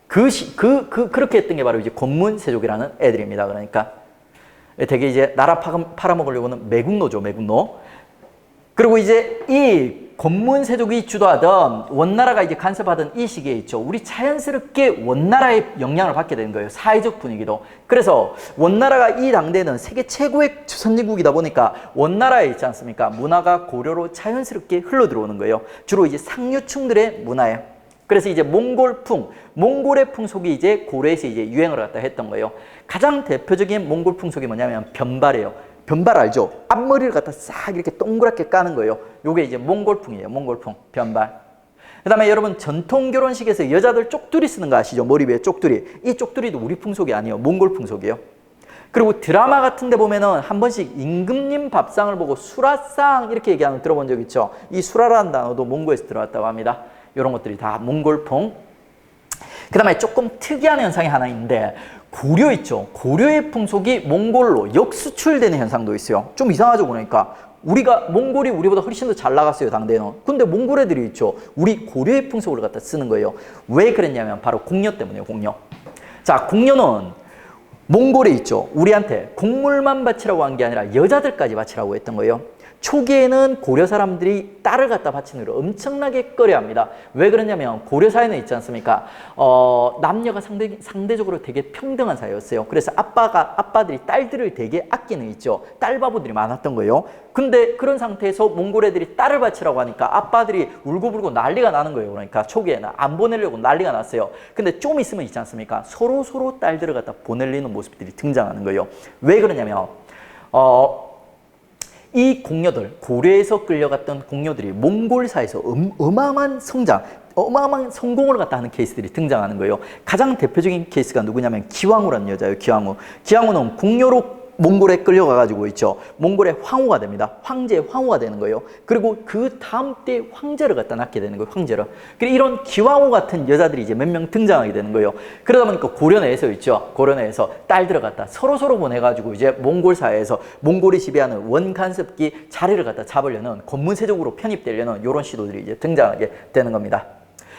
그렇게 했던 게 바로 이제 권문세족이라는 애들입니다. 그러니까 되게 이제 나라 팔아먹으려고는 매국노죠, 매국노. 그리고 이제 이 권문세족이 주도하던 원나라가 이제 간섭하던 이 시기에 있죠. 우리 자연스럽게 원나라의 영향을 받게 되는 거예요. 사회적 분위기도. 그래서 원나라가 이 당대는 세계 최고의 선진국이다 보니까 원나라에 있지 않습니까? 문화가 고려로 자연스럽게 흘러 들어오는 거예요. 주로 이제 상류층들의 문화예요. 그래서 이제 몽골의 풍속이 이제 고려에서 이제 유행을 갖다 했던 거예요. 가장 대표적인 몽골 풍속이 뭐냐면 변발이에요. 변발 알죠? 앞머리를 갖다 싹 이렇게 동그랗게 까는 거예요. 요게 이제 몽골풍이에요. 몽골풍, 변발. 그 다음에 여러분 전통 결혼식에서 여자들 쪽두리 쓰는 거 아시죠? 머리 위에 쪽두리. 이 쪽두리도 우리 풍속이 아니에요. 몽골 풍속이에요. 그리고 드라마 같은 데 보면은 한 번씩 임금님 밥상을 보고 수라상 이렇게 얘기하는 거 들어본 적 있죠? 이 수라라는 단어도 몽골에서 들어왔다고 합니다. 이런 것들이 다 몽골풍. 그 다음에 조금 특이한 현상이 하나 있는데 고려 있죠. 고려의 풍속이 몽골로 역수출되는 현상도 있어요. 좀 이상하죠. 그러니까 몽골이 우리보다 훨씬 더 잘 나갔어요. 당대는. 근데 몽골 애들이 있죠. 우리 고려의 풍속을 갖다 쓰는 거예요. 왜 그랬냐면 바로 공려 때문이에요. 공려. 자, 공려는 몽골에 있죠. 우리한테 곡물만 바치라고 한 게 아니라 여자들까지 바치라고 했던 거예요. 초기에는 고려 사람들이 딸을 갖다 바치는 걸 엄청나게 꺼려합니다. 왜 그러냐면 고려 사회는 있지 않습니까? 남녀가 상대적으로 되게 평등한 사회였어요. 그래서 아빠들이 딸들을 되게 아끼는 있죠. 딸 바보들이 많았던 거예요. 근데 그런 상태에서 몽골 애들이 딸을 바치라고 하니까 아빠들이 울고불고 난리가 나는 거예요. 그러니까 초기에는 안 보내려고 난리가 났어요. 근데 좀 있으면 있지 않습니까? 서로 딸들을 갖다 보내려는 모습들이 등장하는 거예요. 왜 그러냐면 이 공녀들, 고려에서 끌려갔던 공녀들이 몽골사에서 어마어마한 성공을 갖다 하는 케이스들이 등장하는 거예요. 가장 대표적인 케이스가 누구냐면 기왕후라는 여자예요. 기왕후는 공녀로 몽골에 끌려가가지고 있죠. 몽골의 황후가 됩니다. 황제의 황후가 되는 거예요. 그리고 그 다음 때 황제를 갖다 낳게 되는 거예요. 황제를. 그리고 이런 기왕후 같은 여자들이 이제 몇 명 등장하게 되는 거예요. 그러다 보니까 고려 내에서 있죠. 고려 내에서 딸들을 갖다 서로 보내가지고 이제 몽골 사회에서 몽골이 지배하는 원간섭기 자리를 갖다 잡으려는 권문세족으로 편입되려는 이런 시도들이 이제 등장하게 되는 겁니다.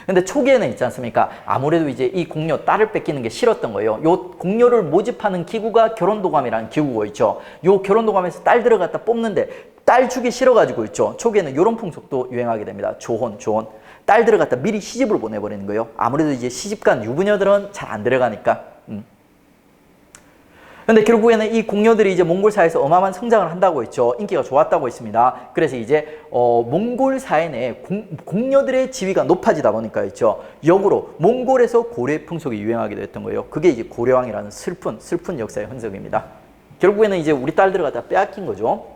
근데 초기에는 있지 않습니까? 아무래도 이제 이 공녀, 딸을 뺏기는 게 싫었던 거예요. 요 공녀를 모집하는 기구가 결혼도감이라는 기구가 있죠. 요 결혼도감에서 딸들을 갖다 뽑는데 딸 주기 싫어가지고 있죠. 초기에는 이런 풍속도 유행하게 됩니다. 조혼. 딸들을 갖다 미리 시집을 보내버리는 거예요. 아무래도 이제 시집간 유부녀들은 잘 안 들어가니까. 근데 결국에는 이 공녀들이 이제 몽골 사회에서 어마어마한 성장을 한다고 했죠. 인기가 좋았다고 했습니다. 그래서 이제 몽골 사회 내에 공녀들의 지위가 높아지다 보니까 있죠. 역으로 몽골에서 고려의 풍속이 유행하게 됐던 거예요. 그게 이제 고려왕이라는 슬픈 역사의 흔적입니다. 결국에는 이제 우리 딸들을 갖다 빼앗긴 거죠.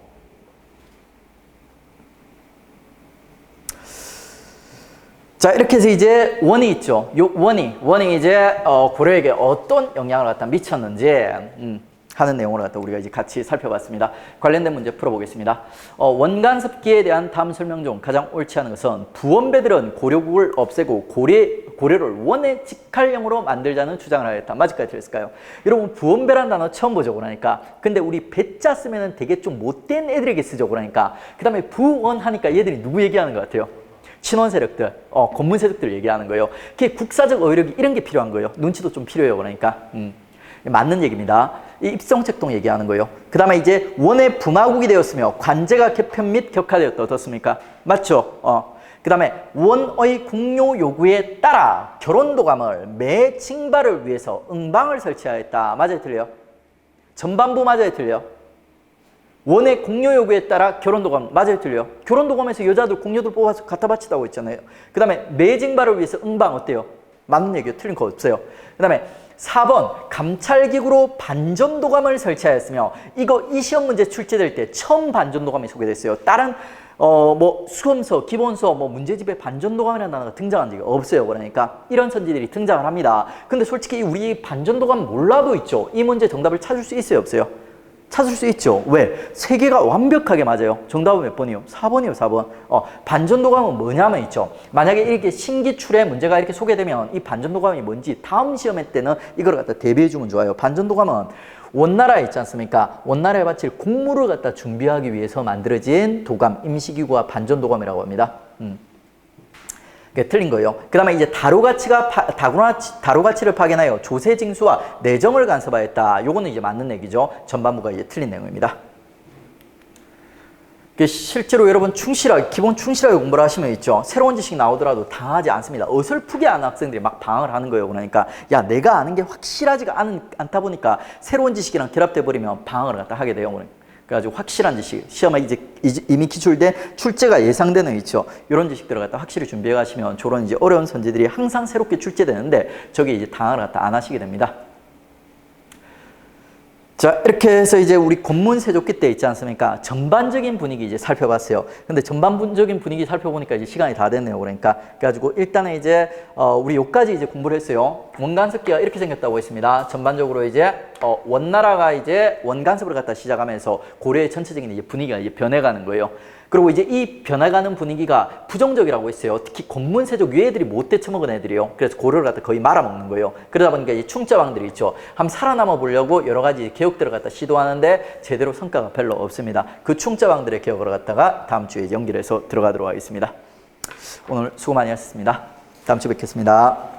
자, 이렇게 해서 이제 원이 있죠. 요 원이 이제 고려에게 어떤 영향을 갖다 미쳤는지 하는 내용을 갖다 우리가 이제 같이 살펴봤습니다. 관련된 문제 풀어보겠습니다. 원간섭기에 대한 다음 설명 중 가장 옳지 않은 것은 부원배들은 고려국을 없애고 고려를 원의 직할령으로 만들자는 주장을 하였다. 맞을까요? 틀렸을까요? 여러분 부원배라는 단어 처음 보죠. 그러니까 근데 우리 배자 쓰면은 되게 좀 못된 애들에게 쓰죠. 그러니까 그 다음에 부원 하니까 얘들이 누구 얘기하는 것 같아요? 친원 세력들, 권문 세력들 얘기하는 거예요. 그게 국사적 어휘력이 이런 게 필요한 거예요. 눈치도 좀 필요해요. 그러니까 맞는 얘기입니다. 이 입성책동 얘기하는 거예요. 그 다음에 이제 원의 분화국이 되었으며 관제가 개편 및 격화되었다. 어떻습니까? 맞죠? 그 다음에 원의 공료 요구에 따라 결혼도감을 매 징발을 위해서 응방을 설치하였다. 맞아요? 틀려요? 전반부 맞아요? 틀려요? 원의 공료 요구에 따라 결혼도감 맞아요? 틀려요? 결혼도감에서 여자들 공료들 뽑아서 갖다 바치다고 했잖아요. 그 다음에 매징발을 위해서 응방 어때요? 맞는 얘기요. 틀린 거 없어요. 그 다음에 4번 감찰기구로 반전도감을 설치하였으며 이 시험 문제 출제될 때 처음 반전도감이 소개됐어요. 다른 뭐 수험서, 기본서, 뭐 문제집에 반전도감이라는 단어가 등장한 적이 없어요. 그러니까 이런 선지들이 등장을 합니다. 근데 솔직히 우리 반전도감 몰라도 있죠. 이 문제 정답을 찾을 수 있어요? 없어요? 찾을 수 있죠. 왜? 세 개가 완벽하게 맞아요. 정답은 몇 번이요? 4번이요, 4번. 반전도감은 뭐냐면 있죠. 만약에 이렇게 신기출에 문제가 이렇게 소개되면 이 반전도감이 뭔지 다음 시험회 때는 이걸 갖다 대비해 주면 좋아요. 반전도감은 원나라에 있지 않습니까? 원나라에 바칠 공무를 갖다 준비하기 위해서 만들어진 도감, 임시기구와 반전도감이라고 합니다. 틀린 거예요. 그 다음에 이제 다루가치를 파견하여 조세징수와 내정을 간섭하였다. 요거는 이제 맞는 얘기죠. 전반부가 이제 틀린 내용입니다. 실제로 여러분 기본 충실하게 공부를 하시면 있죠. 새로운 지식 나오더라도 당하지 않습니다. 어설프게 아는 학생들이 막 방황을 하는 거예요. 그러니까 야 내가 아는 게 확실하지가 않다 보니까 새로운 지식이랑 결합돼 버리면 방황을 갖다 하게 돼요. 그래가지고 확실한 지식, 시험에 이제 이미 기출된 출제가 예상되는 있죠. 이런 지식들을 갖다 확실히 준비해 가시면 저런 이제 어려운 선지들이 항상 새롭게 출제되는데 저게 이제 당황을 갖다 안 하시게 됩니다. 자, 이렇게 해서 이제 우리 권문세족기 때 있지 않습니까? 전반적인 분위기 이제 살펴봤어요. 근데 전반적인 분위기 살펴보니까 이제 시간이 다 됐네요. 그래가지고 일단은 이제, 우리 요까지 이제 공부를 했어요. 원간섭기가 이렇게 생겼다고 했습니다. 전반적으로 이제, 원나라가 이제 원간섭을 갖다 시작하면서 고려의 전체적인 이제 분위기가 이제 변해가는 거예요. 그리고 이제 이 변해가는 분위기가 부정적이라고 했어요. 특히 권문세족 위애들이 못 대처먹은 애들이요. 그래서 고려를 갖다 거의 말아먹는 거예요. 그러다 보니까 이제 충자왕들이 있죠. 한번 살아남아 보려고 여러 가지 개혁들을 갖다 시도하는데 제대로 성과가 별로 없습니다. 그 충자왕들의 개혁을 갖다가 다음 주에 연결해서 들어가도록 하겠습니다. 오늘 수고 많이 하셨습니다. 다음 주에 뵙겠습니다.